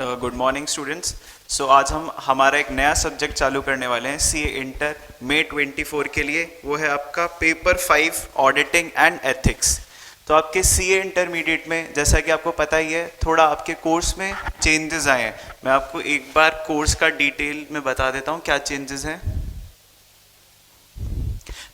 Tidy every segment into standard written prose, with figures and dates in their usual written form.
Good morning students. सो आज हम हमारा एक नया सब्जेक्ट चालू करने वाले हैं सीए इंटर मई 24 के लिए। वो है आपका पेपर 5 ऑडिटिंग एंड एथिक्स। तो आपके सीए इंटरमीडिएट में जैसा कि आपको पता ही है, थोड़ा आपके कोर्स में चेंजेस आए हैं। मैं आपको एक बार कोर्स का डिटेल में बता देता हूँ क्या चेंजेस हैं।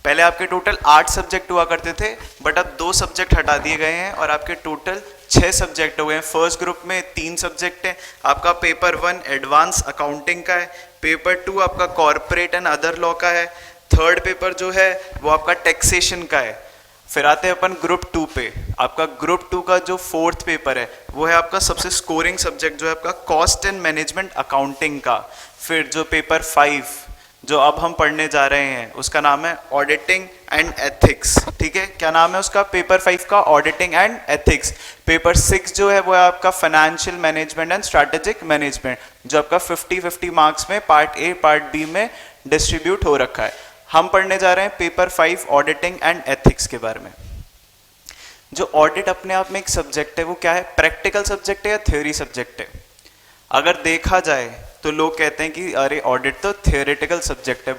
पहले आपके टोटल 8 सब्जेक्ट हुआ करते थे, बट अब 2 सब्जेक्ट हटा दिए गए हैं और आपके टोटल 6 सब्जेक्ट हो गए हैं। फर्स्ट ग्रुप में 3 सब्जेक्ट हैं। आपका पेपर 1 एडवांस अकाउंटिंग का है, पेपर 2 आपका कॉर्पोरेट एंड अदर लॉ का है, थर्ड पेपर जो है वो आपका टैक्सेशन का है। फिर आते हैं अपन ग्रुप 2 पे। आपका ग्रुप 2 का जो फोर्थ पेपर है वो है आपका सबसे स्कोरिंग सब्जेक्ट जो है आपका कॉस्ट एंड मैनेजमेंट अकाउंटिंग का। फिर जो पेपर 5 जो अब हम पढ़ने जा रहे हैं उसका नाम है ऑडिटिंग एंड एथिक्स। ठीक है, क्या नाम है उसका? पेपर 5 का ऑडिटिंग एंड एथिक्स। पेपर 6 जो है वो है आपका financial management and strategic management, जो आपका 50-50 मार्क्स में पार्ट ए पार्ट बी में डिस्ट्रीब्यूट हो रखा है। हम पढ़ने जा रहे हैं पेपर 5 ऑडिटिंग एंड एथिक्स के बारे में। जो ऑडिट अपने आप में एक सब्जेक्ट है, वो क्या है? प्रैक्टिकल सब्जेक्ट है या थ्योरी सब्जेक्ट है? अगर देखा जाए तो लोग कहते हैं कि अरे ऑडिट तो थियोरेटिकल सब्जेक्ट है,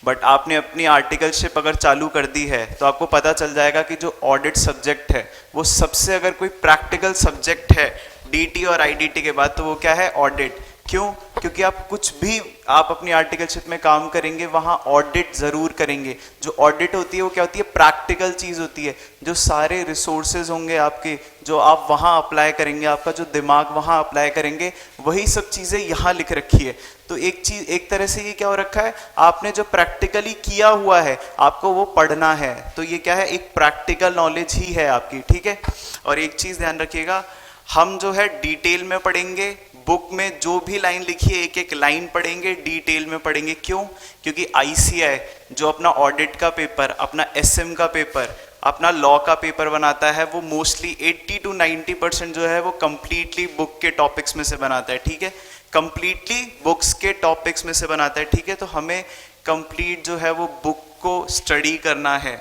बट आपने अपनी आर्टिकलशिप अगर चालू कर दी है तो आपको पता चल जाएगा कि जो ऑडिट सब्जेक्ट है वो सबसे अगर कोई प्रैक्टिकल सब्जेक्ट है डीटी और आईडीटी के बाद तो वो क्या है? ऑडिट। क्यों? क्योंकि आप कुछ भी आप अपनी आर्टिकलशिप में काम करेंगे वहां ऑडिट जरूर करेंगे। जो ऑडिट होती है वो क्या होती है? प्रैक्टिकल चीज होती है। जो सारे रिसोर्सेज होंगे आपके, जो आप वहां अप्लाई करेंगे, आपका जो दिमाग वहां अप्लाई करेंगे, वही सब चीजें यहाँ लिख रखी है। तो एक चीज, एक तरह से ये क्या हो रखा है, आपने जो प्रैक्टिकली किया हुआ है आपको वो पढ़ना है। तो ये क्या है? एक प्रैक्टिकल नॉलेज ही है आपकी। ठीक है, और एक चीज ध्यान रखिएगा, हम जो है डिटेल में पढ़ेंगे। बुक में जो भी लाइन लिखी है एक एक लाइन पढ़ेंगे, डिटेल में पढ़ेंगे। क्यों? क्योंकि आईसीआई जो अपना ऑडिट का पेपर, अपना एसएम का पेपर, अपना लॉ का पेपर बनाता है, वो मोस्टली 80 to 90% जो है वो कंप्लीटली बुक के टॉपिक्स में से बनाता है। ठीक है, कंप्लीटली बुक्स के टॉपिक्स में से बनाता है। ठीक है, तो हमें कंप्लीट जो है वो बुक को स्टडी करना है।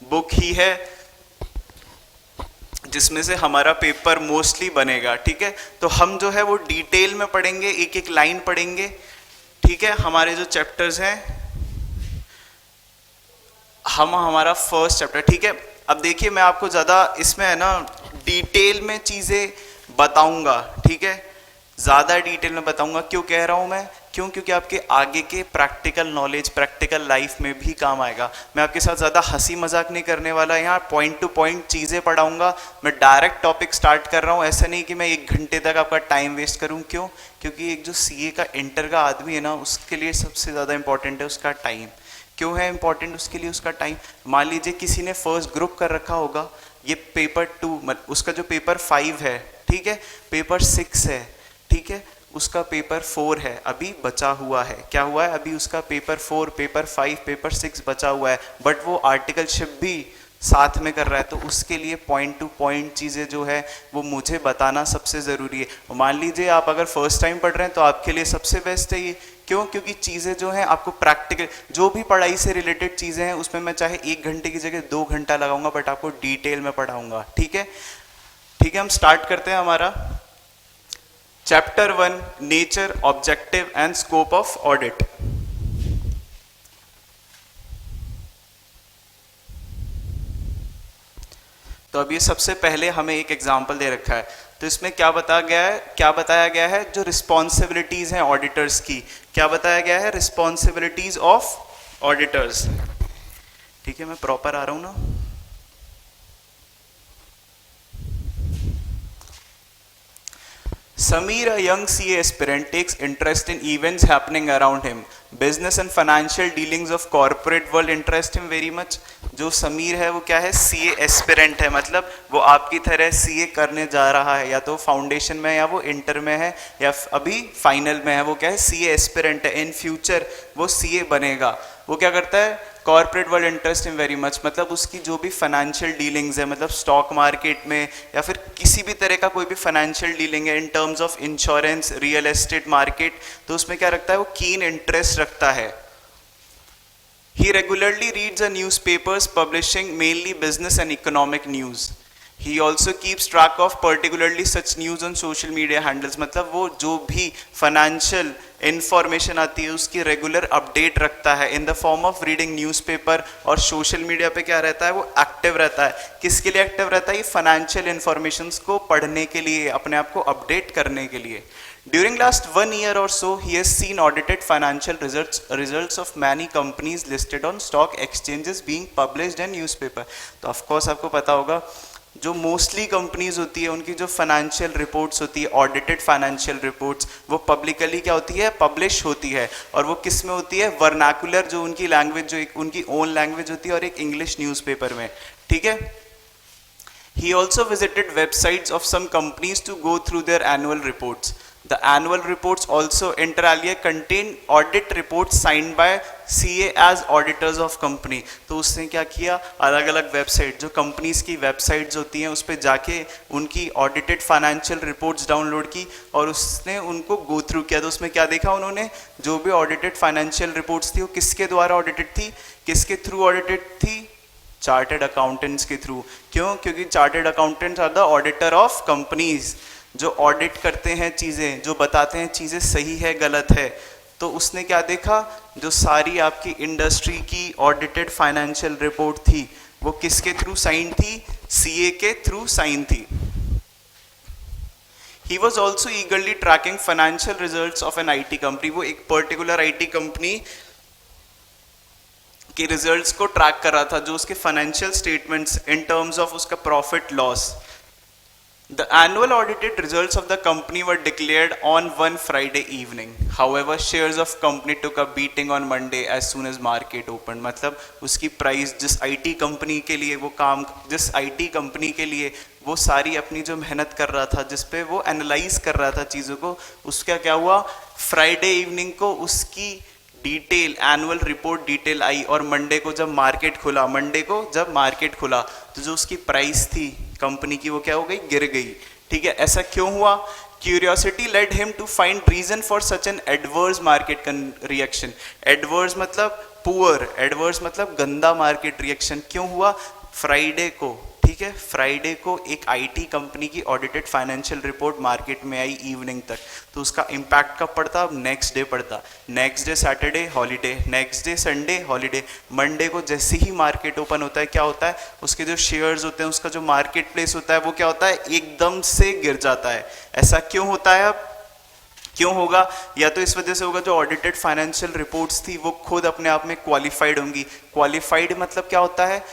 बुक ही है जिसमें से हमारा पेपर मोस्टली बनेगा। ठीक है, तो हम जो है वो डिटेल में पढ़ेंगे, एक एक लाइन पढ़ेंगे। ठीक है, हमारे जो चैप्टर्स हैं, हमारा फर्स्ट चैप्टर। ठीक है, अब देखिए मैं आपको ज़्यादा इसमें है ना डिटेल में चीज़ें बताऊंगा। ठीक है, ज़्यादा डिटेल में बताऊंगा। क्यों कह रहा हूं मैं? क्यों? क्योंकि आपके आगे के प्रैक्टिकल नॉलेज, प्रैक्टिकल लाइफ में भी काम आएगा। मैं आपके साथ ज़्यादा हंसी मजाक नहीं करने वाला, यहाँ पॉइंट टू पॉइंट चीज़ें पढ़ाऊंगा। मैं डायरेक्ट टॉपिक स्टार्ट कर रहा हूँ। ऐसा नहीं कि मैं 1 घंटे तक आपका टाइम वेस्ट करूँ। क्यों? क्योंकि एक जो सीए का इंटर का आदमी है ना, उसके लिए सबसे ज़्यादा इंपॉर्टेंट है उसका टाइम। क्यों है इंपॉर्टेंट उसके लिए उसका टाइम? मान लीजिए किसी ने फर्स्ट ग्रुप कर रखा होगा, ये पेपर 2, उसका जो पेपर 5 है, ठीक है, पेपर 6 है, ठीक है, उसका पेपर 4 है, अभी बचा हुआ है। क्या हुआ है? अभी उसका पेपर 4, पेपर 5, पेपर 6 बचा हुआ है, बट वो आर्टिकलशिप भी साथ में कर रहा है। तो उसके लिए पॉइंट टू पॉइंट चीज़ें जो है वो मुझे बताना सबसे ज़रूरी है। मान लीजिए आप अगर फर्स्ट टाइम पढ़ रहे हैं तो आपके लिए सबसे बेस्ट है ये। क्यों? क्योंकि चीज़ें जो हैं आपको प्रैक्टिकल, जो भी पढ़ाई से रिलेटेड चीज़ें हैं उसमें मैं चाहे 1 घंटे की जगह 2 घंटा लगाऊंगा, बट आपको डिटेल में पढ़ाऊंगा। ठीक है, ठीक है, हम स्टार्ट करते हैं हमारा chapter 1, nature, objective and scope of audit. तो अब ये सबसे पहले हमें एक एग्जांपल दे रखा है। तो इसमें क्या बताया गया है? क्या बताया गया है? जो रिस्पॉन्सिबिलिटीज हैं ऑडिटर्स की, क्या बताया गया है? Responsibilities of auditors. ठीक है, मैं प्रॉपर आ रहा हूं ना? Samir, a young CA aspirant, takes interest in events happening around him. Business and financial dealings of corporate world interest him very much. जो समीर है वो क्या है? सीए एस्पिरेंट है, मतलब वो आपकी तरह सीए करने जा रहा है, या तो फाउंडेशन में, या वो इंटर में है, या अभी फाइनल में है। वो क्या है? सीए एस्पिरेंट है। इन फ्यूचर वो सीए बनेगा। वो क्या करता है? Corporate world interest in very much, मतलब उसकी जो भी फाइनेंशियल डीलिंग्स है, मतलब स्टॉक मार्केट में या फिर किसी भी तरह का कोई भी फाइनेंशियल डीलिंग है, इन terms of insurance, real estate market, तो उसमें क्या रखता है? वो कीन इंटरेस्ट रखता है। He regularly reads a newspapers publishing mainly business and economic news. He also keeps track of particularly such news on social media handles, मतलब वो जो भी फाइनेंशियल इंफॉर्मेशन आती है उसकी रेगुलर अपडेट रखता है in the form of reading newspaper, और सोशल मीडिया पे क्या रहता है, वो एक्टिव रहता है। किसके लिए एक्टिव रहता है? ये फाइनेंशियल इंफॉर्मेशंस को पढ़ने के लिए, अपने आप को अपडेट करने के लिए। During last 1 year or so, he has seen audited financial results of many companies listed on stock exchanges being published in newspaper. तो of course आपको पता होगा जो मोस्टली कंपनीज होती है उनकी जो फाइनेंशियल रिपोर्ट्स होती है, ऑडिटेड फाइनेंशियल रिपोर्ट्स, वो पब्लिकली क्या होती है, पब्लिश होती है। और वो किस में होती है? वर्नाकुलर, जो उनकी लैंग्वेज, जो एक उनकी ओन लैंग्वेज होती है, और एक इंग्लिश न्यूज़पेपर में, ठीक है। He also visited websites of some companies to go through their annual reports. The annual reports also inter alia contain audit reports signed by CA as auditors of company. तो उसने क्या किया, अलग अलग website, जो कंपनीज की websites होती हैं उस पर जाके उनकी ऑडिटेड फाइनेंशियल रिपोर्ट्स डाउनलोड की और उसने उनको गो थ्रू किया। तो उसमें क्या देखा उन्होंने, जो भी ऑडिटेड फाइनेंशियल रिपोर्ट्स थी वो किसके द्वारा ऑडिटेड थी, किसके थ्रू ऑडिटेड थी? चार्टेड अकाउंटेंट्स के थ्रू। क्यों? क्योंकि chartered accountants are the auditor of companies, जो ऑडिट करते हैं चीज़ें, जो बताते हैं चीज़ें सही है गलत है। तो उसने क्या देखा, जो सारी आपकी इंडस्ट्री की ऑडिटेड फाइनेंशियल रिपोर्ट थी वो किसके थ्रू साइन थी? सीए के थ्रू साइन थी। He was also eagerly tracking financial results of an IT company. वो एक पर्टिकुलर IT कंपनी के रिजल्ट्स को ट्रैक कर रहा था, जो उसके financial statements in terms of उसका profit loss. The annual audited results of the company were declared on one Friday evening. However, shares of company took a beating on Monday as soon as market opened. मतलब उसकी price, जिस IT company के लिए वो काम, जिस IT company के लिए वो सारी अपनी जो मेहनत कर रहा था, जिस पे वो एनालाइज कर रहा था चीज़ों को, उसका क्या हुआ, फ्राइडे इवनिंग को उसकी डिटेल, एनुअल रिपोर्ट डिटेल आई, और मंडे को जब मार्केट खुला, मंडे को जब मार्केट खुला तो जो उसकी प्राइस थी कंपनी की वो क्या हो गई, गिर गई। ठीक है, ऐसा क्यों हुआ? Curiosity led him to find reason for such an adverse market reaction. Adverse मतलब पुअर, एडवर्स मतलब गंदा मार्केट रिएक्शन क्यों हुआ? फ्राइडे को, ठीक है, फ्राइडे को एक आईटी कंपनी की ऑडिटेड फाइनेंशियल रिपोर्ट मार्केट में आई इवनिंग तक, तो उसका इम्पैक्ट कब पड़ता? नेक्स्ट डे पड़ता। Next day Saturday holiday, next day Sunday holiday. Monday को जैसे ही मार्केट ओपन होता है क्या होता है, उसके जो शेयर्स होते हैं, उसका जो मार्केट प्लेस होता है वो क्या होता है, एकदम से गिर जाता है। ऐसा क्यों होता है? अब क्यों होगा? या तो इस वजह से होगा जो ऑडिटेड फाइनेंशियल रिपोर्ट्स थी वो खुद अपने आप में क्वालिफाइड होंगी। क्वालिफाइड मतलब क्या होता है?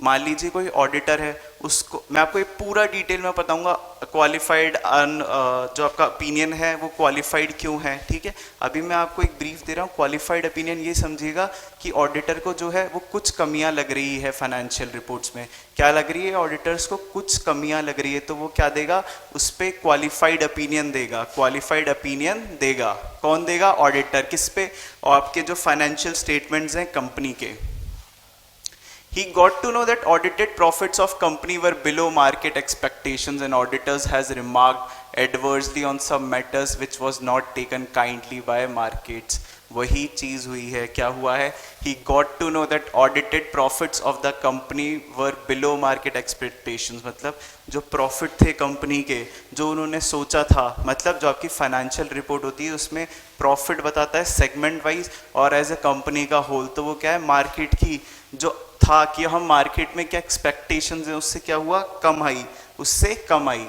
मान लीजिए कोई ऑडिटर है, उसको मैं आपको एक पूरा डिटेल में बताऊंगा क्वालिफाइड जो आपका ओपिनियन है वो क्वालिफाइड क्यों है। ठीक है, अभी मैं आपको एक ब्रीफ दे रहा हूँ। क्वालिफाइड ओपिनियन ये समझिएगा कि ऑडिटर को जो है वो कुछ कमियां लग रही है फाइनेंशियल रिपोर्ट्स में। क्या लग रही है? ऑडिटर्स को कुछ कमियां लग रही है, तो वो क्या देगा, उस पर क्वालिफाइड ओपिनियन देगा। क्वालिफाइड ओपिनियन देगा कौन देगा? ऑडिटर। किस पे? और आपके जो फाइनेंशियल स्टेटमेंट्स हैं कंपनी के। He got to know that audited profits of company were below market expectations, and auditors has remarked adversely on some matters which was not taken kindly by markets. वही चीज हुई है। क्या हुआ है? He got to know that audited profits of the company were below market expectations, मतलब जो profit थे कंपनी के, जो उन्होंने सोचा था, मतलब जो आपकी फाइनेंशियल रिपोर्ट होती है उसमें प्रॉफिट बताता है सेगमेंट वाइज और एज ए कंपनी का होल, तो वो क्या है, मार्केट की जो था कि हम मार्केट में क्या एक्सपेक्टेशंस हैं उससे क्या हुआ, कम आई, उससे कम आई।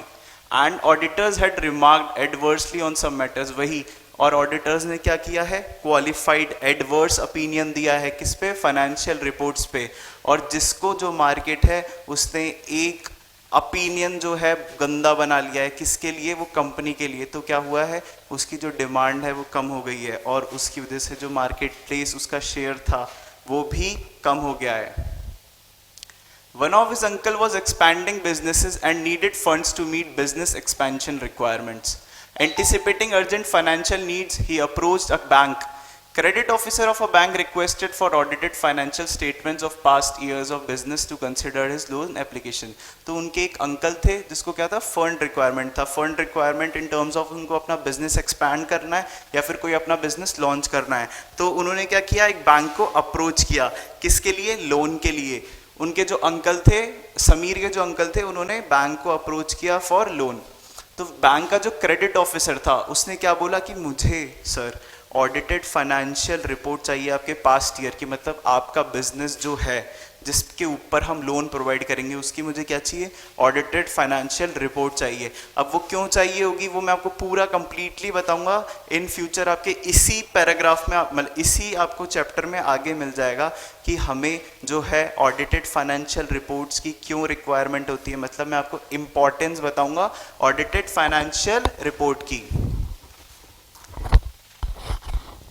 And auditors had remarked adversely on some matters, वही, और ऑडिटर्स ने क्या किया है, क्वालिफाइड एडवर्स ओपिनियन दिया है किस पे, फाइनेंशियल रिपोर्ट्स पे। और जिसको जो मार्केट है उसने एक ओपिनियन जो है गंदा बना लिया है, किसके लिए, वो कंपनी के लिए। तो क्या हुआ है, उसकी जो डिमांड है वो कम हो गई है और उसकी वजह से जो मार्केट प्लेस उसका शेयर था वो भी कम हो गया है। One of his uncle was expanding businesses and needed funds to meet business expansion requirements. Anticipating urgent financial needs, he approached a bank. Credit officer of a bank requested for audited financial statements of past years of business to consider his loan application. तो उनके एक uncle थे जिसको क्या था, fund requirement था। Fund requirement in terms of उनको अपना बिजनेस एक्सपैंड करना है या फिर कोई अपना बिजनेस लॉन्च करना है। तो उन्होंने क्या किया, एक बैंक को अप्रोच किया, किसके लिए, लोन के लिए। उनके जो अंकल थे समीर के जो अंकल थे उन्होंने बैंक को अप्रोच किया फॉर लोन। तो बैंक का जो क्रेडिट ऑफिसर था उसने क्या बोला कि मुझे सर ऑडिटेड फाइनेंशियल रिपोर्ट चाहिए आपके पास्ट ईयर की, मतलब आपका बिजनेस जो है जिसके ऊपर हम लोन प्रोवाइड करेंगे उसकी मुझे क्या चाहिए, ऑडिटेड फाइनेंशियल रिपोर्ट चाहिए। अब वो क्यों चाहिए होगी वो मैं आपको पूरा कंप्लीटली बताऊंगा इन फ्यूचर, आपके इसी पैराग्राफ में मतलब इसी आपको चैप्टर में आगे मिल जाएगा कि हमें जो है ऑडिटेड फाइनेंशियल रिपोर्ट्स की क्यों रिक्वायरमेंट होती है, मतलब मैं आपको इंपॉर्टेंस बताऊंगा ऑडिटेड फाइनेंशियल रिपोर्ट की।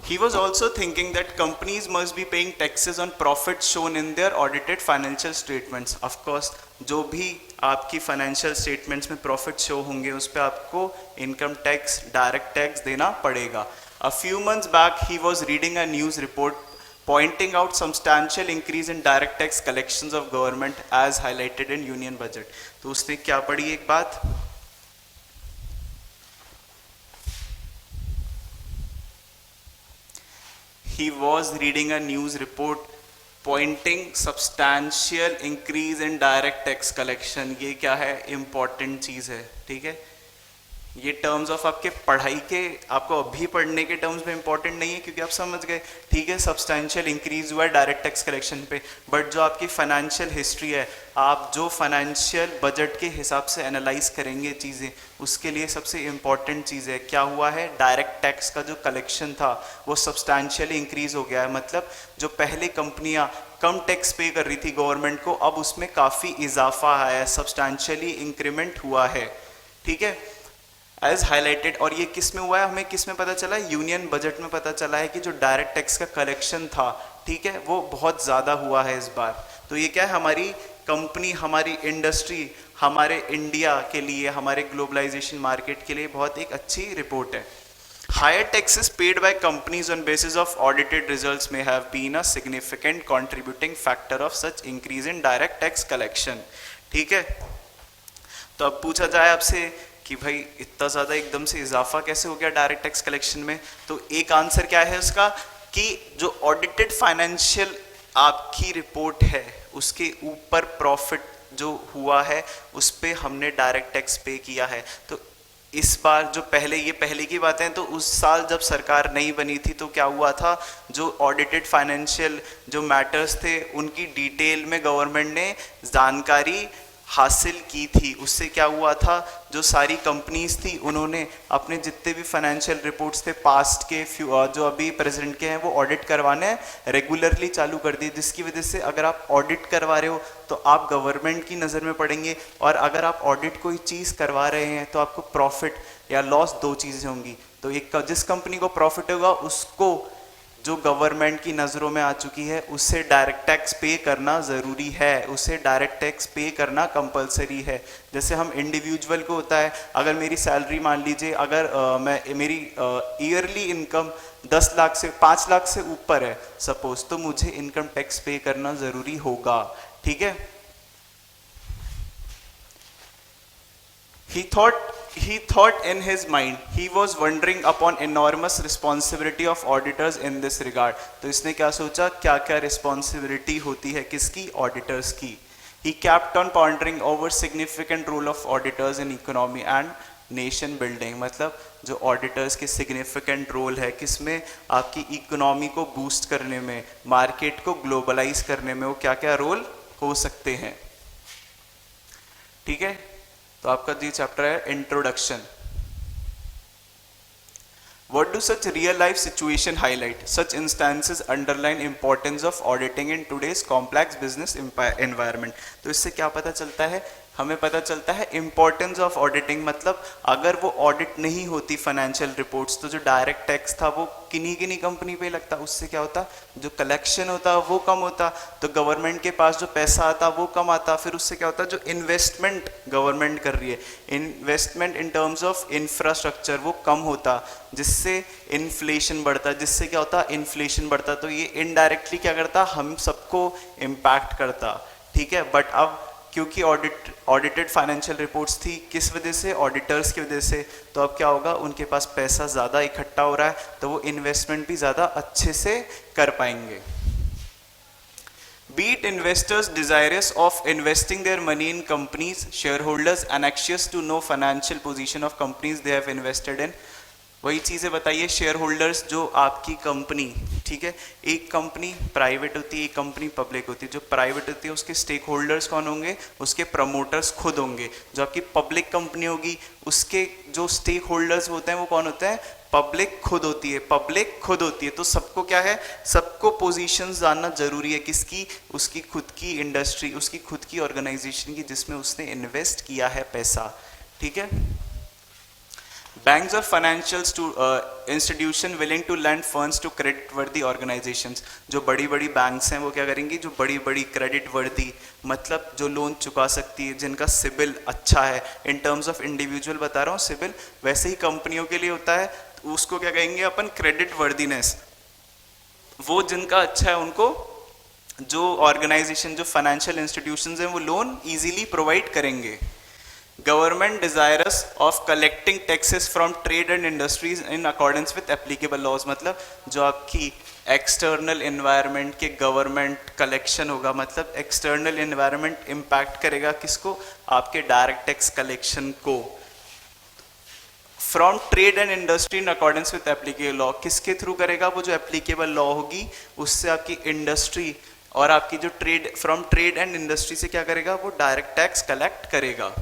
He was also thinking that companies must be paying taxes on profits shown in their audited financial statements. Of course, जो भी आपकी financial statements में profit show होंगे उस पे आपको income tax, direct tax देना पड़ेगा. A few months back, he was reading a news report pointing out substantial increase in direct tax collections of government as highlighted in union budget. तो उसने क्या पढ़ी एक बात, he was reading a news report pointing substantial increase in direct tax collection. ये क्या है, important चीज़ है, ठीक है। ये टर्म्स ऑफ आपके पढ़ाई के आपको अभी पढ़ने के टर्म्स में इंपॉर्टेंट नहीं है क्योंकि आप समझ गए, ठीक है। सब्सटैंशियल इंक्रीज हुआ है डायरेक्ट टैक्स कलेक्शन पे, बट जो आपकी फाइनेंशियल हिस्ट्री है, आप जो फाइनेंशियल बजट के हिसाब से एनालाइज करेंगे चीज़ें, उसके लिए सबसे इम्पॉर्टेंट चीज़ है क्या हुआ है, डायरेक्ट टैक्स का जो कलेक्शन था वो सब्सटैंशियली इंक्रीज हो गया है। मतलब जो पहले कंपनियाँ कम टैक्स पे कर रही थी गवर्नमेंट को, अब उसमें काफ़ी इजाफा आया है, सब्सटैंशियली इंक्रीमेंट हुआ है, ठीक है, एज हाईलाइटेड। और ये किस में हुआ है, हमें किस में पता चला है, यूनियन बजट में पता चला है कि जो डायरेक्ट टैक्स का कलेक्शन था, ठीक है, वो बहुत ज़्यादा हुआ है इस बार। तो ये क्या है, हमारी कंपनी, हमारी इंडस्ट्री, हमारे इंडिया के लिए, हमारे ग्लोबलाइजेशन मार्केट के लिए बहुत एक अच्छी रिपोर्ट है। Higher taxes paid by companies on basis of audited results may have been a significant contributing factor of such increase in direct tax collection, ठीक है। तो अब पूछा जाए आपसे कि भाई इतना ज़्यादा एकदम से इजाफा कैसे हो गया डायरेक्ट टैक्स कलेक्शन में, तो एक आंसर क्या है उसका कि जो ऑडिटेड फाइनेंशियल आपकी रिपोर्ट है उसके ऊपर प्रॉफिट जो हुआ है उस पे हमने डायरेक्ट टैक्स पे किया है। तो इस बार जो पहले की बातें, तो उस साल जब सरकार नहीं बनी थी तो क्या हुआ था, जो ऑडिटेड फाइनेंशियल जो मैटर्स थे उनकी डिटेल में गवर्नमेंट ने जानकारी हासिल की थी। उससे क्या हुआ था, जो सारी कंपनीज थी उन्होंने अपने जितने भी फाइनेंशियल रिपोर्ट्स थे पास्ट के जो अभी प्रेजेंट के हैं वो ऑडिट करवाने रेगुलरली चालू कर दिए, जिसकी वजह से अगर आप ऑडिट करवा रहे हो तो आप गवर्नमेंट की नज़र में पड़ेंगे, और अगर आप ऑडिट कोई चीज़ करवा रहे हैं तो आपको प्रॉफिट या लॉस दो चीज़ें होंगी। तो एक जिस कंपनी को प्रॉफिट होगा उसको जो गवर्नमेंट की नज़रों में आ चुकी है उससे डायरेक्ट टैक्स पे करना ज़रूरी है, उसे डायरेक्ट टैक्स पे करना कंपलसरी है। जैसे हम इंडिविजुअल को होता है, अगर मेरी सैलरी मान लीजिए, अगर मेरी ईयरली इनकम 10 लाख से 5 लाख से ऊपर है सपोज, तो मुझे इनकम टैक्स पे करना ज़रूरी होगा, ठीक है। He thought in his mind, he was wondering upon enormous responsibility of auditors in this regard. तो इसने क्या सोचा, क्या क्या रिस्पॉन्सिबिलिटी होती है किसकी, ऑडिटर्स की। He kept on pondering over significant role of auditors in economy and nation building. मतलब जो ऑडिटर्स के सिग्निफिकेंट रोल है किसमें, आपकी इकोनॉमी को बूस्ट करने में, मार्केट को ग्लोबलाइज करने में, वो क्या क्या रोल हो सकते हैं, ठीक है। तो आपका जी चैप्टर है introduction. What do such real life situation highlight? Such instances underline importance of auditing in today's complex business environment. तो इससे क्या पता चलता है, हमें पता चलता है इम्पोर्टेंस ऑफ ऑडिटिंग। मतलब अगर वो ऑडिट नहीं होती फाइनेंशियल रिपोर्ट्स तो जो डायरेक्ट टैक्स था वो किन्हीं कंपनी पे लगता, उससे क्या होता, जो कलेक्शन होता वो कम होता, तो गवर्नमेंट के पास जो पैसा आता वो कम आता, फिर उससे क्या होता, जो इन्वेस्टमेंट गवर्नमेंट कर रही है, investment in terms of infrastructure वो कम होता, जिससे इन्फ्लेशन बढ़ता, जिससे क्या होता, इन्फ्लेशन बढ़ता। तो ये इनडायरेक्टली क्या करता, हम सबको इम्पैक्ट करता, ठीक है। बट अब क्योंकि ऑडिटेड फाइनेंशियल रिपोर्ट्स थी, किस वजह से, ऑडिटर्स की वजह से, तो अब क्या होगा, उनके पास पैसा ज़्यादा इकट्ठा हो रहा है तो वो इन्वेस्टमेंट भी ज़्यादा अच्छे से कर पाएंगे। Be it investors desirous of investing their money in companies, shareholders anxious to know financial position of companies they have invested in. वही चीज़ें बताइए, शेयर होल्डर्स जो आपकी कंपनी, ठीक है, एक कंपनी प्राइवेट होती है, एक कंपनी पब्लिक होती है। जो प्राइवेट होती है उसके स्टेक होल्डर्स कौन होंगे? उसके प्रमोटर्स खुद होंगे। जो आपकी पब्लिक कंपनी होगी उसके जो स्टेक होल्डर्स होते हैं वो कौन होते हैं? पब्लिक खुद होती है, पब्लिक खुद होती है। तो सबको क्या है? सबको पोजीशंस जानना जरूरी है। किसकी? उसकी खुद की इंडस्ट्री, उसकी खुद की ऑर्गेनाइजेशन की जिसमें उसने इन्वेस्ट किया है पैसा, ठीक है। Banks or financial institution willing to lend funds to credit worthy organizations। जो बड़ी बड़ी बैंक्स हैं वो क्या करेंगी? जो बड़ी बड़ी क्रेडिट वर्दी, मतलब जो लोन चुका सकती है, जिनका सिबिल अच्छा है, इन टर्म्स ऑफ इंडिविजुअल बता रहा हूँ सिबिल, वैसे ही कंपनियों के लिए होता है, तो उसको क्या कहेंगे अपन? Credit worthiness. वो जिनका अच्छा है उनको जो ऑर्गेनाइजेशन, जो फाइनेंशियल इंस्टीट्यूशंस हैं वो लोन इजीली प्रोवाइड करेंगे। Government desirous of collecting taxes from trade and industries in accordance with applicable laws। मतलब जो आपकी एक्सटर्नल एनवायरनमेंट के गवर्नमेंट कलेक्शन होगा, मतलब एक्सटर्नल एनवायरनमेंट इम्पैक्ट करेगा किसको? आपके डायरेक्ट टैक्स कलेक्शन को। From trade and industry in accordance with applicable law, किसके थ्रू करेगा? वो जो एप्लीकेबल लॉ होगी उससे आपकी इंडस्ट्री और आपकी जो trade, from trade and industry से क्या करेगा? वो डायरेक्ट टैक्स कलेक्ट करेगा।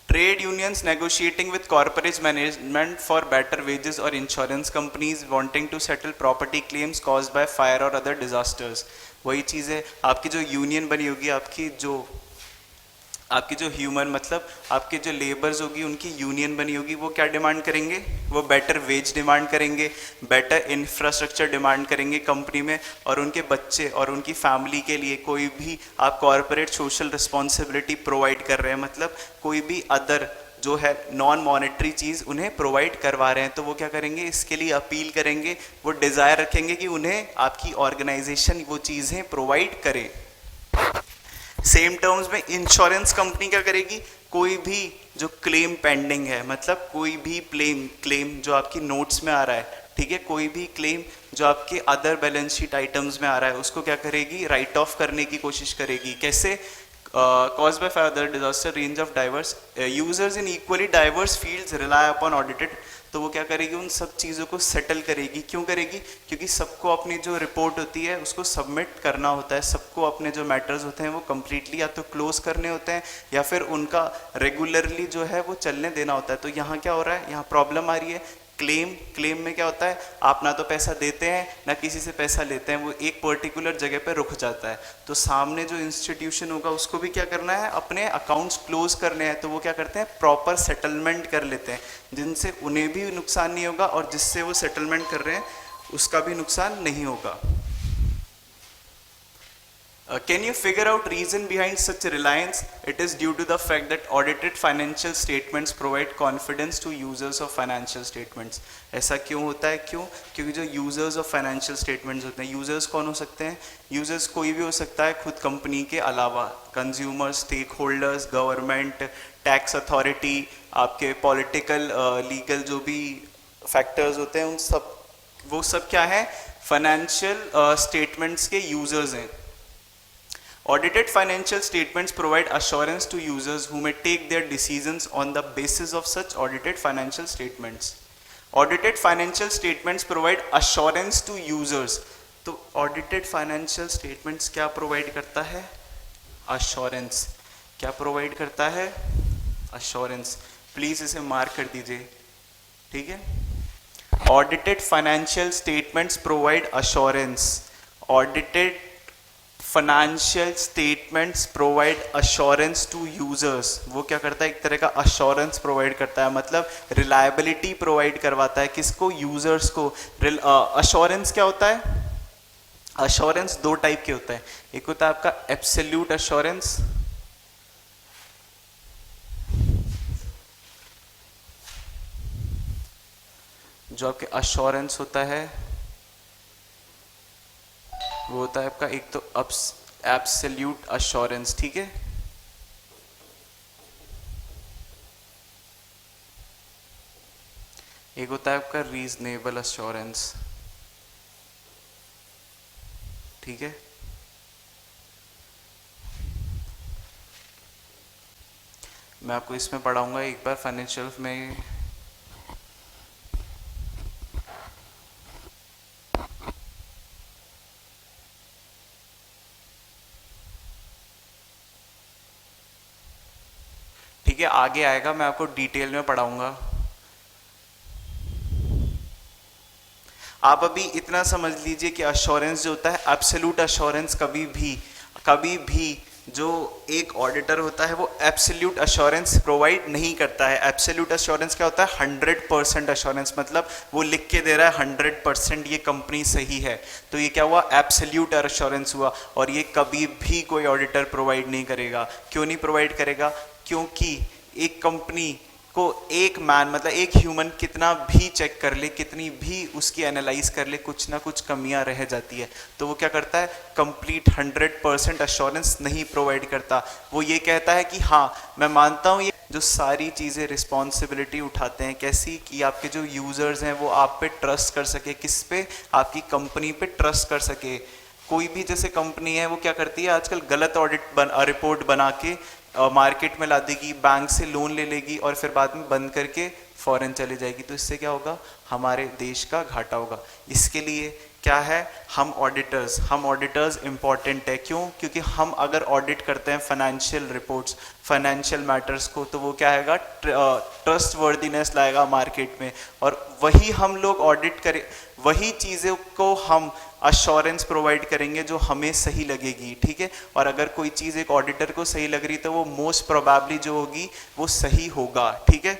Trade unions negotiating with corporate management for better wages or insurance companies wanting to settle property claims caused by fire or other disasters। वही चीज़ है, आपकी जो union बनी होगी, आपकी जो ह्यूमन, मतलब आपके जो लेबर्स होगी उनकी यूनियन बनी होगी, वो क्या डिमांड करेंगे? वो बेटर वेज डिमांड करेंगे, बेटर इंफ्रास्ट्रक्चर डिमांड करेंगे कंपनी में, और उनके बच्चे और उनकी फैमिली के लिए कोई भी आप कॉरपोरेट सोशल रिस्पॉन्सिबिलिटी प्रोवाइड कर रहे हैं, मतलब कोई भी अदर जो है नॉन मॉनेटरी चीज़ उन्हें प्रोवाइड करवा रहे हैं, तो वो क्या करेंगे? इसके लिए अपील करेंगे, वो डिज़ायर रखेंगे कि उन्हें आपकी ऑर्गेनाइजेशन वो चीज़ें प्रोवाइड करे। सेम टर्म्स में इंश्योरेंस कंपनी क्या करेगी? कोई भी जो क्लेम पेंडिंग है, मतलब कोई भी क्लेम जो आपकी नोट्स में आ रहा है, ठीक है, कोई भी क्लेम जो आपके अदर बैलेंस शीट आइटम्स में आ रहा है, उसको क्या करेगी? राइट ऑफ करने की कोशिश करेगी। कैसे? caused by fire disaster range of diverse users in equally diverse fields rely upon audited। तो वो क्या करेगी? उन सब चीज़ों को सेटल करेगी। क्यों करेगी? क्योंकि सबको अपनी जो रिपोर्ट होती है उसको सबमिट करना होता है, सबको अपने जो मैटर्स होते हैं वो कम्प्लीटली या तो क्लोज करने होते हैं या फिर उनका रेगुलरली जो है वो चलने देना होता है। तो यहाँ क्या हो रहा है? यहाँ प्रॉब्लम आ रही है। क्लेम में क्या होता है? आप ना तो पैसा देते हैं ना किसी से पैसा लेते हैं, वो एक पर्टिकुलर जगह पे रुक जाता है। तो सामने जो इंस्टीट्यूशन होगा उसको भी क्या करना है? अपने अकाउंट्स क्लोज करने हैं, तो वो क्या करते हैं? प्रॉपर सेटलमेंट कर लेते हैं, जिनसे उन्हें भी नुकसान नहीं होगा और जिससे वो सेटलमेंट कर रहे हैं उसका भी नुकसान नहीं होगा। Can you figure out reason behind such reliance? It is due to the fact that audited financial statements provide confidence to users of financial statements। ऐसा क्यों होता है? क्यों? क्योंकि जो users of financial statements होते हैं, users कौन हो सकते हैं? users कोई भी हो सकता है खुद कंपनी के अलावा, consumer, stakeholders, government, tax authority, आपके पॉलिटिकल लीगल जो भी फैक्टर्स होते हैं, उन सब, वो सब क्या है? फाइनेंशियल स्टेटमेंट्स के यूजर्स हैं। Audited financial statements provide assurance to users who may take their decisions on the basis of such audited financial statements। Audited financial statements provide assurance to users। तो audited financial statements क्या provide करता है? Assurance। क्या provide करता है? Assurance। Please इसे mark कर दीजिए, ठीक है। Audited financial statements provide assurance। Audited financial statements provide assurance to users. वो क्या करता है? एक तरह का अश्योरेंस प्रोवाइड करता है, मतलब रिलायबिलिटी प्रोवाइड करवाता है। किसको? यूजर्स को। अश्योरेंस क्या होता है? अश्योरेंस दो टाइप के होता है। एक होता है आपका एब्सोल्यूट अश्योरेंस, जो आपके अश्योरेंस होता है वो होता है आपका एक तो एब्सोल्यूट अश्योरेंस, ठीक है। एक होता है आपका रीजनेबल अश्योरेंस, ठीक है। मैं आपको इसमें पढ़ाऊंगा एक बार फाइनेंशियल में। ठीक है, आगे आएगा, मैं आपको डिटेल में पढ़ाऊंगा। आप अभी इतना समझ लीजिए कि अश्योरेंस जो होता है, एब्सोल्यूट अश्योरेंस कभी भी जो एक ऑडिटर होता है वो एब्सोल्यूट अश्योरेंस प्रोवाइड नहीं करता है। एब्सोल्यूट अश्योरेंस क्या होता है? 100% अश्योरेंस, मतलब वो लिख के दे रहा है 100% ये कंपनी सही है, तो ये क्या हुआ? एब्सोल्यूट अश्योरेंस हुआ। और ये कभी भी कोई ऑडिटर प्रोवाइड नहीं करेगा। क्यों नहीं प्रोवाइड करेगा? क्योंकि एक कंपनी को एक मैन, मतलब एक ह्यूमन कितना भी चेक कर ले, कितनी भी उसकी एनालाइज कर ले, कुछ ना कुछ कमियां रह जाती है। तो वो क्या करता है? कंप्लीट 100% अश्योरेंस नहीं प्रोवाइड करता। वो ये कहता है कि हाँ मैं मानता हूँ ये जो सारी चीज़ें रिस्पॉन्सिबिलिटी उठाते हैं, कैसी कि आपके जो यूजर्स हैं वो आप पे ट्रस्ट कर सके। किस पे? आपकी कंपनी पे ट्रस्ट कर सके। कोई भी जैसे कंपनी है वो क्या करती है आजकल? गलत रिपोर्ट बना के मार्केट में ला देगी, बैंक से लोन ले लेगी और फिर बाद में बंद करके फॉरेन चली जाएगी। तो इससे क्या होगा? हमारे देश का घाटा होगा। इसके लिए क्या है? हम ऑडिटर्स इंपॉर्टेंट है। क्यों? क्योंकि हम अगर ऑडिट करते हैं फाइनेंशियल रिपोर्ट्स, फाइनेंशियल मैटर्स को, तो वो क्या आएगा? ट्रस्ट वर्दीनेस लाएगा मार्केट में। और वही हम लोग ऑडिट करें, वही चीज़ों को हम अश्योरेंस प्रोवाइड करेंगे जो हमें सही लगेगी। ठीक है, और अगर कोई चीज़ एक ऑडिटर को सही लग रही तो वो मोस्ट प्रोबेबली जो होगी वो सही होगा। ठीक है,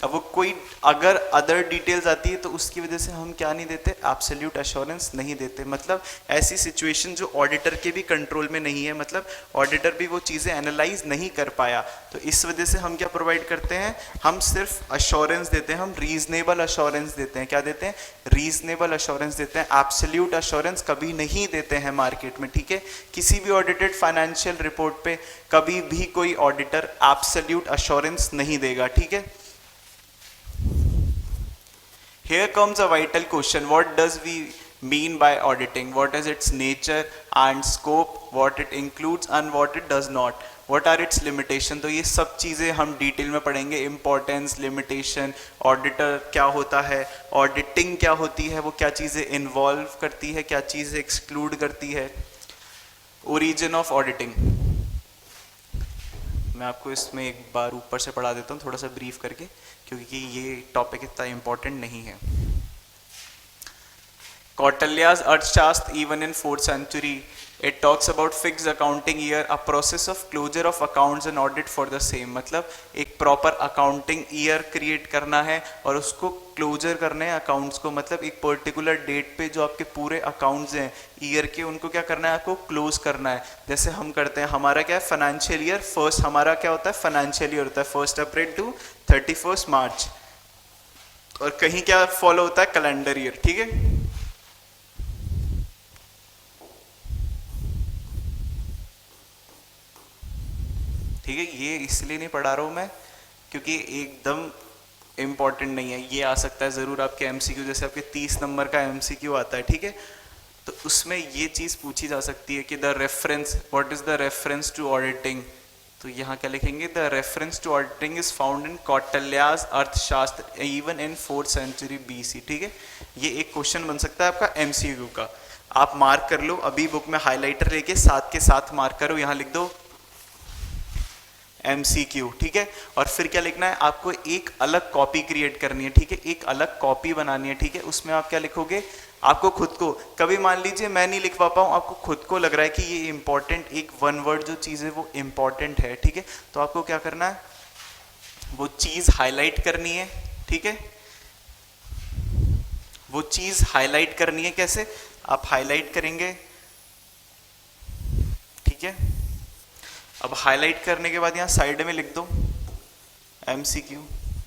अब वो कोई अगर अदर डिटेल्स आती है तो उसकी वजह से हम क्या नहीं देते? एब्सोल्यूट अश्योरेंस नहीं देते। मतलब ऐसी सिचुएशन जो ऑडिटर के भी कंट्रोल में नहीं है, मतलब ऑडिटर भी वो चीज़ें एनालाइज नहीं कर पाया, तो इस वजह से हम क्या प्रोवाइड करते हैं? हम सिर्फ अश्योरेंस देते हैं, हम रीजनेबल अश्योरेंस देते हैं। क्या देते हैं? रीजनेबल अश्योरेंस देते हैं। एब्सोल्यूट अश्योरेंस कभी नहीं देते हैं मार्केट में। ठीक है, किसी भी ऑडिटेड फाइनेंशियल रिपोर्ट पे कभी भी कोई ऑडिटर एब्सोल्यूट अश्योरेंस नहीं देगा। ठीक है, here comes a vital question: what does we mean by auditing? What is its nature and scope? What it includes and what it does not? What are its limitation? तो ये सब चीज़ें हम detail में पढ़ेंगे। इम्पोर्टेंस, लिमिटेशन, ऑडिटर क्या होता है, ऑडिटिंग क्या होती है, वो क्या चीज़ें इन्वॉल्व करती है, क्या चीज़ें एक्सक्लूड करती है, ओरिजिन ऑफ ऑडिटिंग। मैं आपको इसमें एक बार ऊपर से पढ़ा देता हूँ थोड़ा सा ब्रीफ करके, क्योंकि ये टॉपिक इतना इम्पोर्टेंट नहीं है। Kautilya's Arthashastra, even in 4th century, it talks about fixed accounting year, a process of closure of accounts and audit for the same। मतलब एक प्रॉपर अकाउंटिंग ईयर क्रिएट करना है और उसको क्लोजर करना है अकाउंट्स को। मतलब एक पर्टिकुलर डेट पे जो आपके पूरे अकाउंट्स हैं ईयर के, उनको क्या करना है? आपको क्लोज करना है। जैसे हम करते हैं, हमारा क्या है? फाइनेंशियल ईयर फर्स्ट, हमारा क्या होता है? फाइनेंशियल ईयर होता है 1 अप्रैल टू 31 मार्च। और कहीं क्या फॉलो होता है? Calendar year. ठीक है, ठीक है, ये इसलिए नहीं पढ़ा रहा हूँ मैं क्योंकि एकदम इम्पॉर्टेंट नहीं है। ये आ सकता है ज़रूर आपके एमसीक्यू, जैसे आपके 30 नंबर का एमसीक्यू आता है। ठीक है, तो उसमें ये चीज़ पूछी जा सकती है कि the reference, what is the reference to auditing? तो यहाँ क्या लिखेंगे? The reference to auditing is found in Kautilya's Arthashastra even in 4th century BC। ठीक है, ये एक क्वेश्चन बन सकता है आपका एमसीक्यू का। आप मार्क कर लो, अभी बुक में हाईलाइटर लेके साथ के साथ मार्क करो, यहाँ लिख दो MCQ। ठीक है, और फिर क्या लिखना है? आपको एक अलग कॉपी क्रिएट करनी है। ठीक है, एक अलग कॉपी बनानी है। ठीक है, उसमें आप क्या लिखोगे? आपको खुद को, कभी मान लीजिए मैं नहीं लिख पाऊँ, आपको खुद को लग रहा है कि ये इंपॉर्टेंट, एक वन वर्ड जो चीज़ है वो इंपॉर्टेंट है। ठीक है, तो आपको क्या करना है? वो चीज़ हाईलाइट करनी है। ठीक है, वो चीज़ हाईलाइट करनी है। कैसे आप हाईलाइट करेंगे? ठीक है, अब हाईलाइट करने के बाद यहाँ साइड में लिख दो MCQ।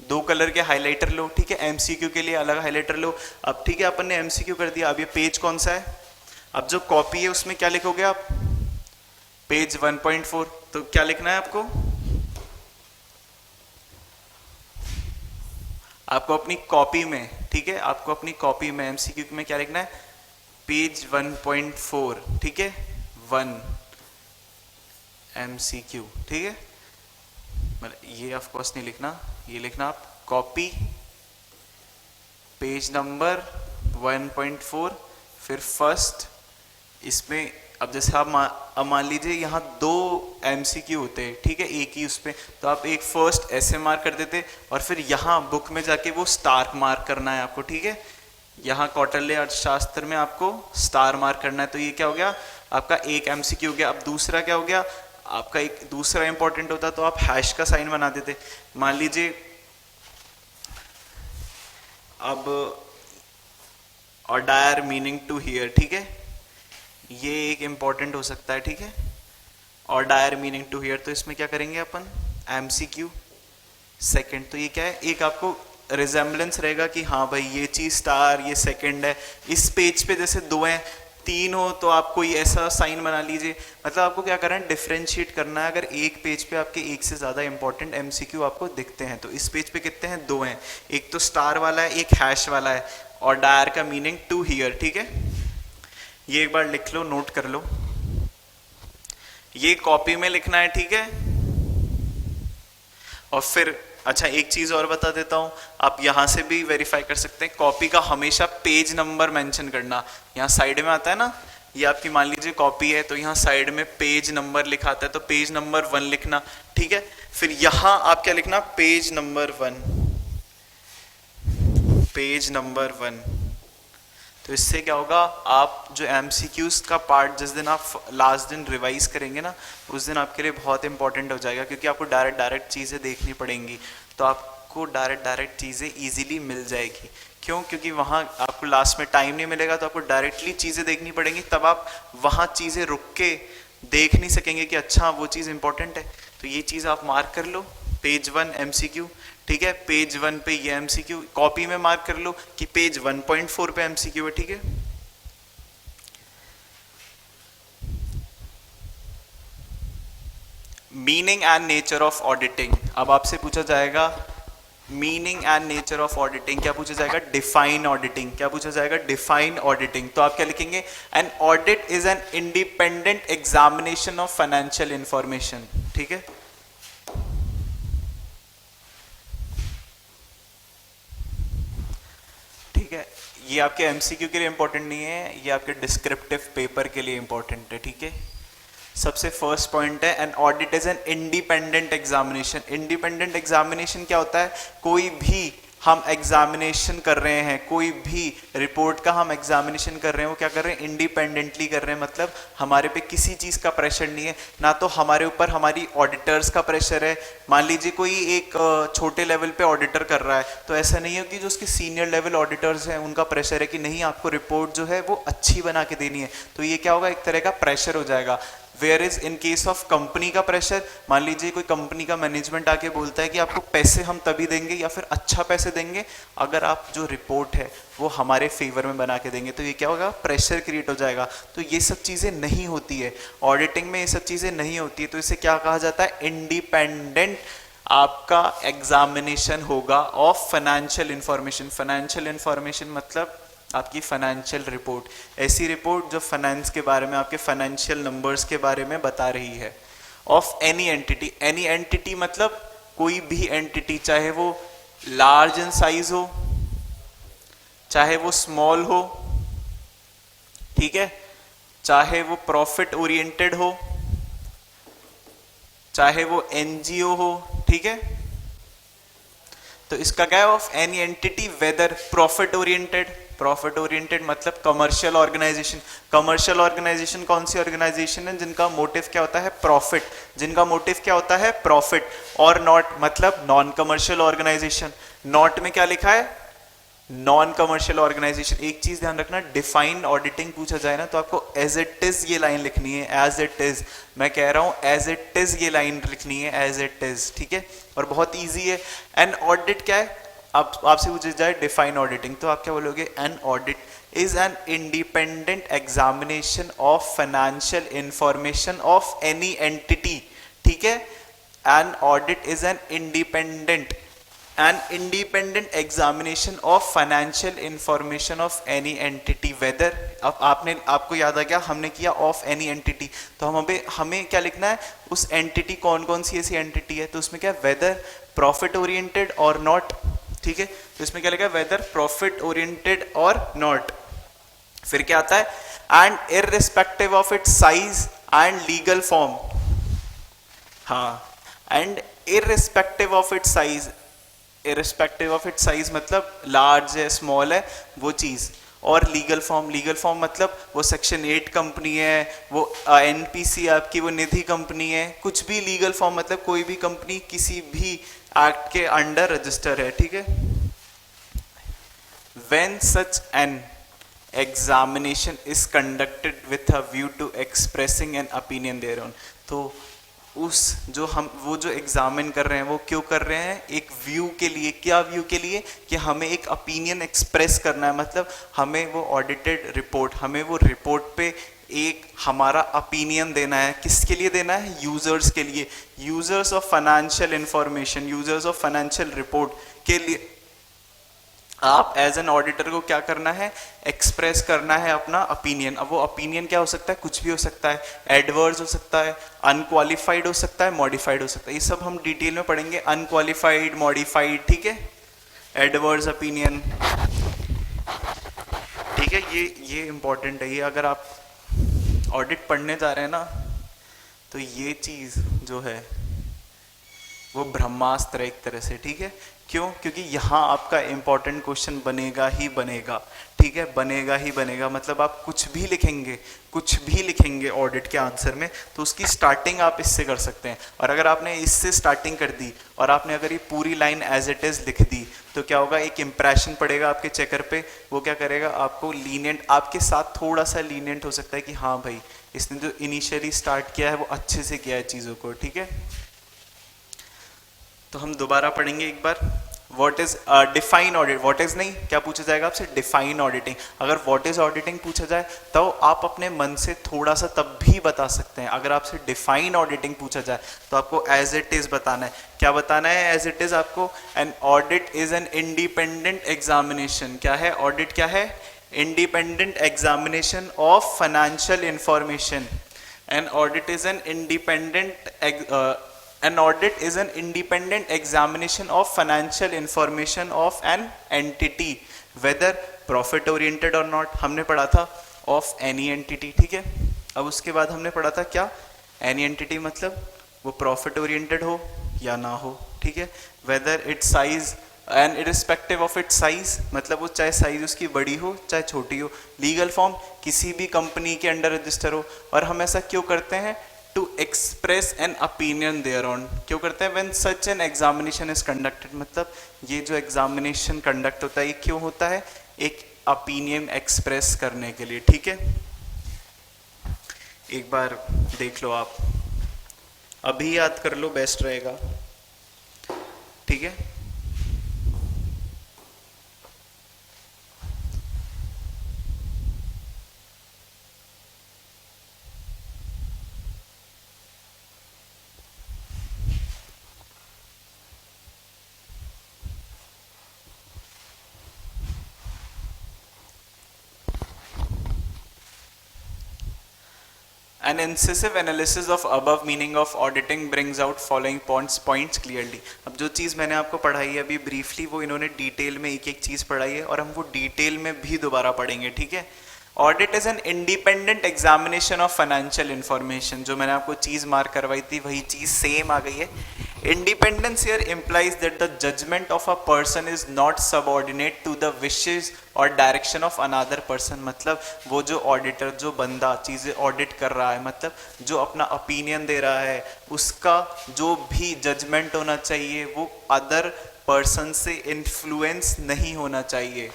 2 कलर के हाइलाइटर लो। ठीक है, MCQ के लिए अलग हाइलाइटर लो। अब ठीक है, अपन ने MCQ कर दिया। अब ये पेज कौन सा है? अब जो कॉपी है उसमें क्या लिखोगे आप? पेज 1.4। तो क्या लिखना है आपको? आपको अपनी कॉपी में, ठीक है, आपको अपनी कॉपी में MCQ में क्या लिखना है? पेज 1.4। ठीक है, 1 MCQ। ठीक है, मतलब ये ऑफ कोर्स नहीं लिखना, ये लिखना आप कॉपी पेज नंबर 1.4, फिर फर्स्ट इसमें। अब जैसे आप मान लीजिए यहाँ 2 MCQ होते हैं, ठीक है, एक ही उस पर, तो आप एक फर्स्ट ऐसे मार्क कर देते और फिर यहाँ बुक में जाके वो स्टार मार्क करना है आपको, ठीक है। यहाँ कौटिल्य अर्थशास्त्र में आपको स्टार मार्क करना है। तो ये क्या हो गया आपका एक MCQ हो गया। अब दूसरा क्या हो गया आपका, एक दूसरा इंपॉर्टेंट होता तो आप हैश का साइन बना देते। मान लीजिए अब ऑर्डायर मीनिंग टू हियर, ठीक है, ये एक इंपॉर्टेंट हो सकता है, ठीक है, ऑर्डायर मीनिंग टू हियर। तो इसमें क्या करेंगे अपन, MCQ सेकंड। तो ये क्या है, एक आपको रिजेम्बलेंस रहेगा कि हाँ भाई ये चीज स्टार, ये सेकंड है। इस पेज पे जैसे 2 हैं, 3 हो तो आप कोई ऐसा साइन बना लीजिए। मतलब आपको क्या करना है, डिफ्रेंशिएट करना है। अगर एक पेज पे आपके एक से ज्यादा इंपॉर्टेंट MCQ आपको दिखते हैं, तो इस पेज पे कितने हैं, 2 हैं, एक तो स्टार वाला है, एक हैश वाला है, और डायर का मीनिंग टू हियर, ठीक है। ये एक बार लिख लो, नोट कर लो, ये कॉपी में लिखना है, ठीक है। और फिर अच्छा एक चीज और बता देता हूं, आप यहां से भी वेरीफाई कर सकते हैं, कॉपी का हमेशा पेज नंबर मेंशन करना। यहाँ साइड में आता है ना, ये आपकी मान लीजिए कॉपी है, तो यहाँ साइड में पेज नंबर लिखा आता है, तो पेज नंबर 1 लिखना, ठीक है। फिर यहां आप क्या लिखना, पेज नंबर 1, पेज नंबर 1। तो इससे क्या होगा, आप जो MCQs का पार्ट जिस दिन आप लास्ट दिन रिवाइज करेंगे ना, उस दिन आपके लिए बहुत इंपॉर्टेंट हो जाएगा, क्योंकि आपको डायरेक्ट चीज़ें देखनी पड़ेंगी। तो आपको डायरेक्ट चीज़ें इजीली मिल जाएगी। क्यों, क्योंकि वहाँ आपको लास्ट में टाइम नहीं मिलेगा, तो आपको डायरेक्टली चीज़ें देखनी पड़ेंगी, तब आप वहाँ चीज़ें रुक के देख नहीं सकेंगे कि अच्छा वो चीज़ इंपॉर्टेंट है। तो ये चीज़ आप मार्क कर लो, पेज 1 MCQ, ठीक है। पेज 1 पे ये MCQ, कॉपी में मार्क कर लो कि पेज 1.4 पे MCQ है, ठीक है। Meaning and nature of auditing, अब आपसे पूछा जाएगा meaning and nature of auditing. क्या पूछा जाएगा, डिफाइन ऑडिटिंग। क्या पूछा जाएगा, डिफाइन ऑडिटिंग। तो आप क्या लिखेंगे, an audit is an independent examination of financial information, ठीक है। ठीक है, ये आपके MCQ के लिए इंपॉर्टेंट नहीं है, ये आपके डिस्क्रिप्टिव पेपर के लिए इंपॉर्टेंट है, ठीक है। सबसे फर्स्ट पॉइंट है, an audit is an independent examination. Independent examination क्या होता है, कोई भी हम एग्जामिनेशन कर रहे हैं, कोई भी रिपोर्ट का हम एग्जामिनेशन कर रहे हैं, वो क्या कर रहे हैं, इंडिपेंडेंटली कर रहे हैं। मतलब हमारे पे किसी चीज़ का प्रेशर नहीं है, ना तो हमारे ऊपर हमारी ऑडिटर्स का प्रेशर है। मान लीजिए कोई एक छोटे लेवल पे ऑडिटर कर रहा है, तो ऐसा नहीं है कि जो उसके सीनियर लेवल ऑडिटर्स हैं उनका प्रेशर है कि नहीं आपको रिपोर्ट जो है वो अच्छी बना के देनी है। तो ये क्या होगा, एक तरह का प्रेशर हो जाएगा। Where is in case of company का प्रेशर, मान लीजिए कोई कंपनी का मैनेजमेंट आके बोलता है कि आपको पैसे हम तभी देंगे या फिर अच्छा पैसे देंगे अगर आप जो रिपोर्ट है वो हमारे फेवर में बना के देंगे। तो ये क्या होगा, प्रेशर क्रिएट हो जाएगा। तो ये सब चीजें नहीं होती है ऑडिटिंग में, ये सब चीजें नहीं होती है। तो इसे क्या कहा जाता है, इंडिपेंडेंट आपका एग्जामिनेशन होगा of financial information. Financial information मतलब आपकी फाइनेंशियल रिपोर्ट, ऐसी रिपोर्ट जो फाइनेंस के बारे में, आपके फाइनेंशियल नंबर्स के बारे में बता रही है। Of any entity, any entity मतलब कोई भी एंटिटी, चाहे वो लार्ज इन साइज हो, चाहे वो स्मॉल हो, ठीक है, चाहे वो प्रॉफिट ओरिएंटेड हो, चाहे वो NGO हो, ठीक है। तो इसका क्या है, of any entity weather profit oriented. Profit oriented मतलब कमर्शियल ऑर्गेनाइजेशन। कमर्शियल ऑर्गेनाइजेशन कौन सी ऑर्गेनाइजेशन है, जिनका मोटिव क्या होता है, प्रॉफिट, जिनका मोटिव क्या होता है, प्रॉफिट। और नॉट मतलब नॉन कमर्शियल ऑर्गेनाइजेशन। नॉट में क्या लिखा है, नॉन कमर्शियल ऑर्गेनाइजेशन। एक चीज ध्यान रखना, डिफाइन ऑडिटिंग पूछा जाए ना तो आपको एज इट इज ये लाइन लिखनी है, एज इट इज। मैं कह रहा हूं एज इट इज ये लाइन लिखनी है, एज इट इज, ठीक है। और बहुत इजी है। एन ऑडिट क्या है, अब आपसे पूछा जाए डिफाइन ऑडिटिंग, तो आप क्या बोलोगे, an audit is an independent examination of financial information of any entity, ठीक है। An audit is an independent an independent examination of financial information of any entity whether। अब आपको याद आ गया हमने किया of any entity, तो हमें क्या लिखना है, उस entity कौन कौन सी ऐसी entity है, तो उसमें क्या whether profit oriented or not, ठीक है। तो इसमें क्या लिखा है whether profit oriented or not। फिर क्या आता है and irrespective of its size and legal form। हाँ, and irrespective of its size, irrespective of its size मतलब लार्ज है स्मॉल है वो चीज, और लीगल फॉर्म मतलब वो सेक्शन 8 कंपनी है, वो एनपीसी आपकी वो निधि कंपनी है, कुछ भी लीगल फॉर्म मतलब कोई भी कंपनी किसी भी एक्ट के अंडर रजिस्टर है, ठीक है। when such an examination is conducted with a view to expressing an opinion thereon, तो उस वो जो एग्जामिन कर रहे हैं वो क्यों कर रहे हैं, एक व्यू के लिए। क्या व्यू के लिए, कि हमें एक ओपिनियन एक्सप्रेस करना है, मतलब हमें वो ऑडिटेड रिपोर्ट, हमें वो रिपोर्ट पे एक हमारा ओपिनियन देना है। किसके लिए देना है, यूजर्स के लिए, users of financial information, users of financial report के लिए आप एज एन ऑडिटर को क्या करना है, एक्सप्रेस करना है अपना ओपिनियन। अब वो ओपिनियन क्या हो सकता है, कुछ भी हो सकता है, एडवर्स हो सकता है, अनक्वालिफाइड हो सकता है, मॉडिफाइड हो सकता है, ये सब हम डिटेल में पढ़ेंगे, अनक्वालिफाइड, मॉडिफाइड, ठीक है, एडवर्स ओपिनियन, ठीक है। ये इंपॉर्टेंट है, ये अगर आप ऑडिट पढ़ने जा रहे हैं ना तो ये चीज जो है वो ब्रह्मास्त्र एक तरह से, ठीक है। क्यों, क्योंकि यहाँ आपका इंपॉर्टेंट क्वेश्चन बनेगा ही बनेगा, ठीक है, बनेगा ही बनेगा। मतलब आप कुछ भी लिखेंगे ऑडिट के आंसर में तो उसकी स्टार्टिंग आप इससे कर सकते हैं। और अगर आपने इससे स्टार्टिंग कर दी और आपने अगर ये पूरी लाइन एज इट इज लिख दी तो क्या होगा, एक इंप्रेशन पड़ेगा आपके चेकर पे, वो क्या करेगा, आपको लीनियंट, आपके साथ थोड़ा सा लीनियंट हो सकता है कि हाँ भाई इसने जो इनिशियली स्टार्ट किया है वो अच्छे से किया है चीज़ों को, ठीक है। तो हम दोबारा पढ़ेंगे एक बार, what is define audit, what is नहीं, क्या पूछा जाएगा आपसे, डिफाइन ऑडिटिंग। अगर व्हाट इज ऑडिटिंग पूछा जाए तो आप अपने मन से थोड़ा सा तब भी बता सकते हैं। अगर आपसे डिफाइन ऑडिटिंग पूछा जाए तो आपको एज इट इज बताना है। क्या बताना है एज इट इज आपको, an audit is an independent examination. क्या है ऑडिट, क्या है, independent examination of financial information. An audit is an independent An audit is an independent examination of financial information of an entity, whether profit oriented or not, हमने पढ़ा था of any entity, ठीक है। अब उसके बाद हमने पढ़ा था क्या, any entity मतलब वो profit oriented हो या ना हो, ठीक है। whether its size and irrespective of its size मतलब वो चाहे साइज उसकी बड़ी हो चाहे छोटी हो, लीगल फॉर्म किसी भी कंपनी के अंडर रजिस्टर हो। और हम ऐसा क्यों करते हैं, to express an opinion thereon, क्यों करते हैं, when such an examination is conducted, मतलब ये जो एग्जामिनेशन कंडक्ट होता है ये क्यों होता है, एक ओपिनियन एक्सप्रेस करने के लिए, ठीक है। एक बार देख लो आप, अभी याद कर लो बेस्ट रहेगा, ठीक है। An incisive analysis of above meaning of auditing brings out following points clearly। अब जो चीज़ मैंने आपको पढ़ाई है अभी ब्रीफली, वो इन्होंने डिटेल में एक एक चीज़ पढ़ाई है और हम वो डिटेल में भी दोबारा पढ़ेंगे, ठीक है। Audit is an independent examination of financial information, जो मैंने आपको चीज़ मार्क करवाई थी वही चीज़ सेम आ गई है। Independence here implies that the judgment of a person is not subordinate to the wishes or direction of another person। मतलब वो जो ऑडिटर, जो बंदा चीज़ें ऑडिट कर रहा है, मतलब जो अपना ओपिनियन दे रहा है, उसका जो भी जजमेंट होना चाहिए वो अदर पर्सन से इन्फ्लुएंस नहीं होना चाहिए।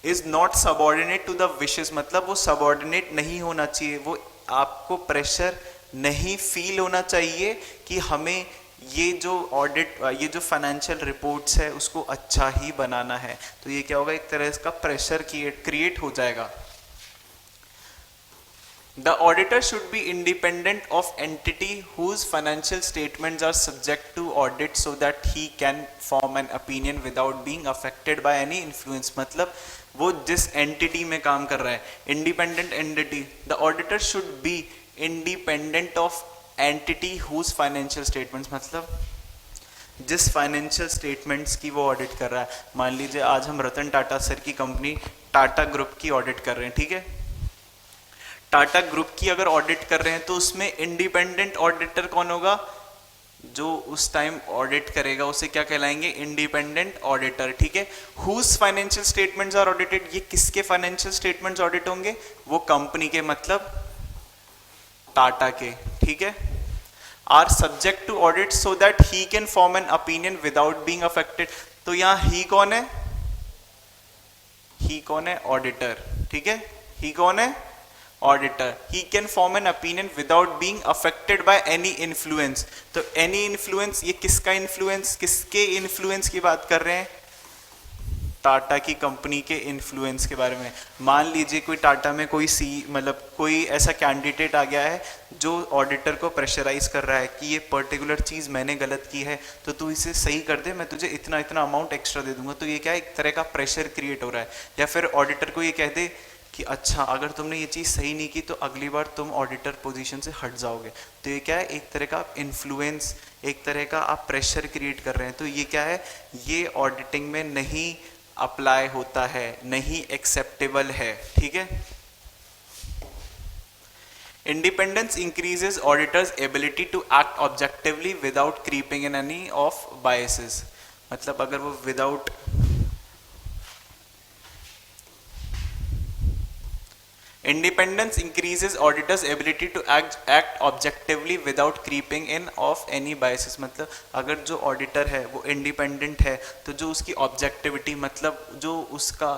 Is not subordinate to the wishes मतलब वो सबॉर्डिनेट नहीं होना चाहिए, वो आपको प्रेशर नहीं फील होना चाहिए कि हमें ये जो ऑडिट, ये जो फाइनेंशियल रिपोर्ट्स है उसको अच्छा ही बनाना है। तो ये क्या होगा, एक तरह इसका प्रेशर क्रिएट हो जाएगा। The auditor should be independent of entity whose financial statements are subject to audit so that he can form an opinion without being affected by any influence. मतलब वो जिस entity में काम कर रहा है, independent entity, the auditor should be independent of entity whose financial statements, मतलब जिस फाइनेंशियल स्टेटमेंट्स की वो ऑडिट कर रहा है. मान लीजिए आज हम रतन टाटा सर की कंपनी टाटा ग्रुप की ऑडिट कर रहे हैं, ठीक है. टाटा ग्रुप की अगर ऑडिट कर रहे हैं तो उसमें इंडिपेंडेंट ऑडिटर कौन होगा? जो उस टाइम ऑडिट करेगा उसे क्या कहलाएंगे? इंडिपेंडेंट ऑडिटर, ठीक है. Whose financial statements are audited, ये किसके फाइनेंशियल स्टेटमेंट्स ऑडिट होंगे? वो कंपनी के, मतलब टाटा के, ठीक है. Are subject to audit so that he can form an opinion without being affected. तो यहां ही कौन है? ही कौन है? ऑडिटर, ठीक है. ही कौन है? Auditor. He can form an opinion without being affected by any influence. तो एनी इन्फ्लुएंस, ये किसका इन्फ्लुएंस, किसके इन्फ्लुएंस की बात कर रहे हैं? टाटा की कंपनी के इन्फ्लुएंस के बारे में. मान लीजिए कोई टाटा में कोई मतलब कोई ऐसा कैंडिडेट आ गया है जो ऑडिटर को प्रेशराइज कर रहा है कि ये पर्टिकुलर चीज मैंने गलत की है तो तू इसे सही कर दे, मैं तुझे इतना इतना अमाउंट एक्स्ट्रा दे दूंगा. तो ये क्या है? एक तरह का प्रेशर क्रिएट हो रहा है. या फिर ऑडिटर को ये कह दे कि अच्छा अगर तुमने ये चीज़ सही नहीं की तो अगली बार तुम ऑडिटर पोजीशन से हट जाओगे. तो ये क्या है? एक तरह का इन्फ्लुएंस, एक तरह का आप प्रेशर क्रिएट कर रहे हैं. तो ये क्या है? ये ऑडिटिंग में नहीं अप्लाई होता है, नहीं एक्सेप्टेबल है, ठीक है. Independence increases auditor's ability to act objectively without creeping in any of biases. मतलब अगर वो without Independence increases auditors' ability to act objectively without creeping in of any biases. मतलब अगर जो ऑडिटर है वो इंडिपेंडेंट है तो जो उसकी ऑब्जेक्टिविटी, मतलब जो उसका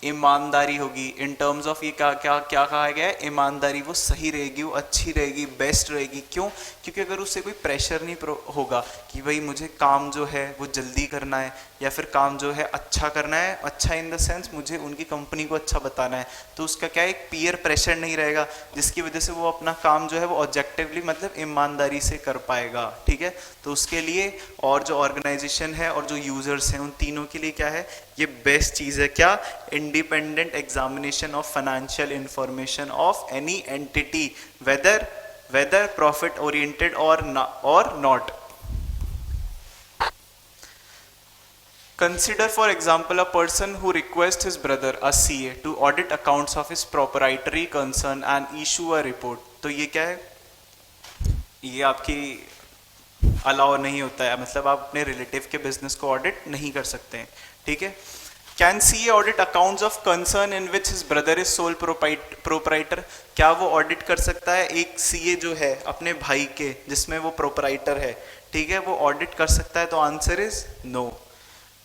ईमानदारी होगी इन टर्म्स ऑफ, ये क्या क्या क्या कहा गया है? ईमानदारी, वो सही रहेगी, वो अच्छी रहेगी, बेस्ट रहेगी. क्यों? क्योंकि अगर उससे कोई प्रेशर नहीं होगा कि भाई मुझे काम जो है वो जल्दी करना है या फिर काम जो है अच्छा करना है, अच्छा इन द सेंस मुझे उनकी कंपनी को अच्छा बताना है, तो उसका क्या, एक पीयर प्रेशर नहीं रहेगा जिसकी वजह से वो अपना काम जो है वो ऑब्जेक्टिवली, मतलब ईमानदारी से कर पाएगा, ठीक है. तो उसके लिए और जो ऑर्गेनाइजेशन है और जो यूजर्स हैं उन तीनों के लिए क्या है? ये बेस्ट चीज़ है. क्या? Independent examination of financial information of any entity weather profit oriented or not. Consider for example a person who requests his brother, a CA, to audit accounts of his proprietary concern and issue a report. तो ये क्या है? ये आपकी allow नहीं होता है, मतलब आप अपने रिलेटिव के बिजनेस को ऑडिट नहीं कर सकते हैं, ठीक है. Can CA audit accounts of concern in which his brother is sole proprietor. क्या वो ऑडिट कर सकता है? एक CA जो है अपने भाई के जिसमें वो प्रोप्राइटर है, ठीक है, वो ऑडिट कर सकता है? तो answer is no.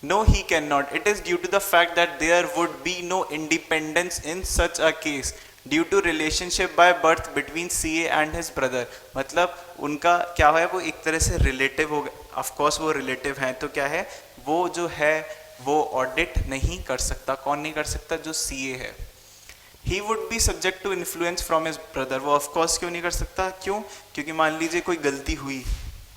No, he cannot. It is due to the fact that there would be no independence in such a case due to relationship by birth between CA and his brother. मतलब उनका क्या है? वो एक तरह से relative हो गया. ऑफ कोर्स वो रिलेटिव हैं तो क्या है? वो जो है वो ऑडिट नहीं कर सकता. कौन नहीं कर सकता? जो CA है. He would be subject to influence from his brother. वो ऑफ कोर्स क्यों नहीं कर सकता? क्यों? क्योंकि मान लीजिए कोई गलती हुई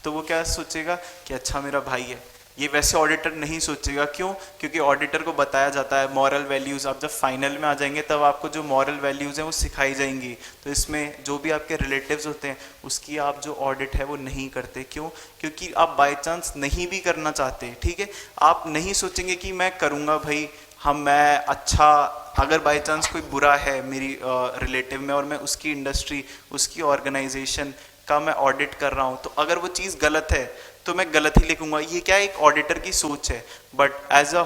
तो वो क्या सोचेगा कि अच्छा मेरा भाई है. ये वैसे ऑडिटर नहीं सोचेगा. क्यों? क्योंकि ऑडिटर को बताया जाता है मॉरल वैल्यूज़. आप जब फाइनल में आ जाएंगे तब आपको जो मॉरल वैल्यूज़ हैं वो सिखाई जाएंगी. तो इसमें जो भी आपके रिलेटिव्स होते हैं उसकी आप जो ऑडिट है वो नहीं करते. क्यों? क्योंकि आप बाय चांस नहीं भी करना चाहते, ठीक है. आप नहीं सोचेंगे कि मैं करूँगा भाई, मैं अच्छा, अगर बाय चांस कोई बुरा है मेरी रिलेटिव में और मैं उसकी इंडस्ट्री, उसकी ऑर्गेनाइजेशन का मैं ऑडिट कर रहा हूँ, तो अगर वो चीज़ गलत है तो मैं गलत ही लिखूंगा. ये क्या एक ऑडिटर की सोच है. But as a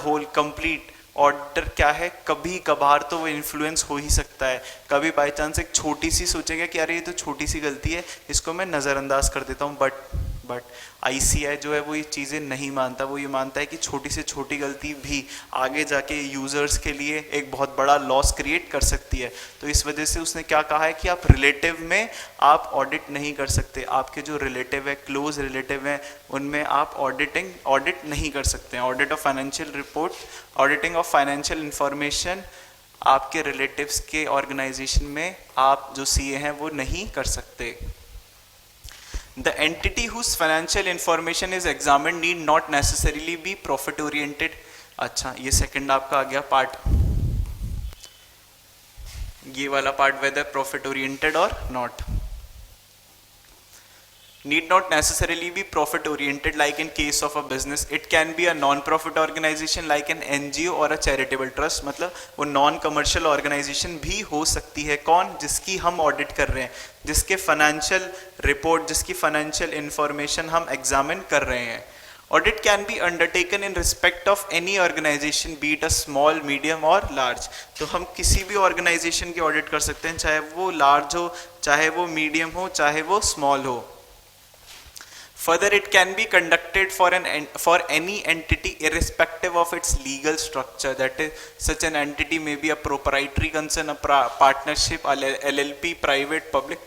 whole complete auditor क्या है? कभी कभार तो वो इन्फ्लुएंस हो ही सकता है. कभी बाय चांस एक छोटी सी सोचेगा कि अरे ये तो छोटी सी गलती है, इसको मैं नज़रअंदाज कर देता हूँ. बट ICAI जो है वो ये चीज़ें नहीं मानता. वो ये मानता है कि छोटी से छोटी गलती भी आगे जाके यूज़र्स के लिए एक बहुत बड़ा लॉस क्रिएट कर सकती है. तो इस वजह से उसने क्या कहा है कि आप रिलेटिव में आप ऑडिट नहीं कर सकते. आपके जो रिलेटिव है, क्लोज रिलेटिव हैं, उनमें आप ऑडिट नहीं कर सकते हैं. Audit of financial report, auditing of financial information आपके रिलेटिव्स के ऑर्गेनाइजेशन में आप जो सीए हैं वो नहीं कर सकते। The entity whose financial information is examined need not necessarily be profit oriented। अच्छा, ये सेकंड आपका आ गया पार्ट, ये वाला part, whether profit oriented or not। Need not necessarily be profit oriented like in case of a business, it can be a non-profit organization like an NGO or a charitable trust। मतलब वो non commercial organisation भी हो सकती है। कौन? जिसकी हम audit कर रहे हैं, जिसके फाइनेंशियल रिपोर्ट, जिसकी फाइनेंशियल इंफॉर्मेशन हम एग्जामिन कर रहे हैं। Audit can be undertaken in respect of any organization, be it a small, medium or large। तो हम किसी भी ऑर्गेनाइजेशन की ऑडिट कर सकते हैं, चाहे वो लार्ज हो, चाहे वो मीडियम हो, चाहे वो स्मॉल हो। Further, it can be conducted for any entity irrespective of its legal structure। That is, such an entity may be a proprietary concern, a partnership, LLP, private, public,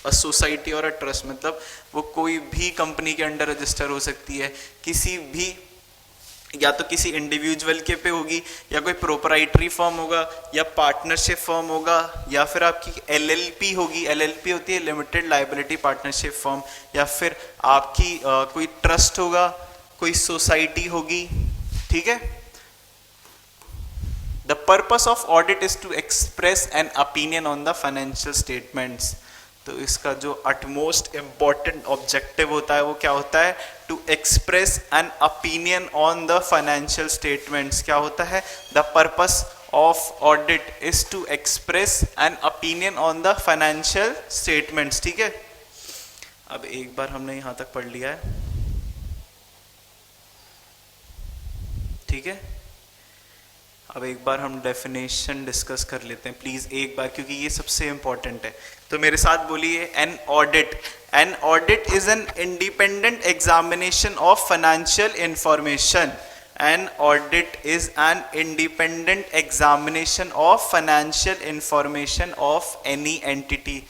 a society और a trust। मतलब वो कोई भी company के under register हो सकती है, किसी भी, या तो किसी इंडिविजुअल के पे होगी, या कोई प्रोपराइटरी फर्म होगा, या पार्टनरशिप फर्म होगा, या फिर आपकी एलएलपी होगी। एलएलपी होती है लिमिटेड लायबिलिटी पार्टनरशिप फर्म, या फिर आपकी कोई ट्रस्ट होगा, कोई सोसाइटी होगी। ठीक है। The purpose of audit is to express an opinion on the financial statements. तो इसका जो अटमोस्ट इम्पॉर्टेंट ऑब्जेक्टिव होता है वो क्या होता है? To express an opinion on the financial statements. क्या होता है? The purpose of audit is to express an opinion on the financial statements. ठीक है। अब एक बार हमने यहां तक पढ़ लिया है, ठीक है। अब एक बार हम डेफिनेशन डिस्कस कर लेते हैं प्लीज, एक बार, क्योंकि ये सबसे इंपॉर्टेंट है। तो मेरे साथ बोलिए, an audit is an independent examination of financial information. An audit is an independent examination of financial information of any entity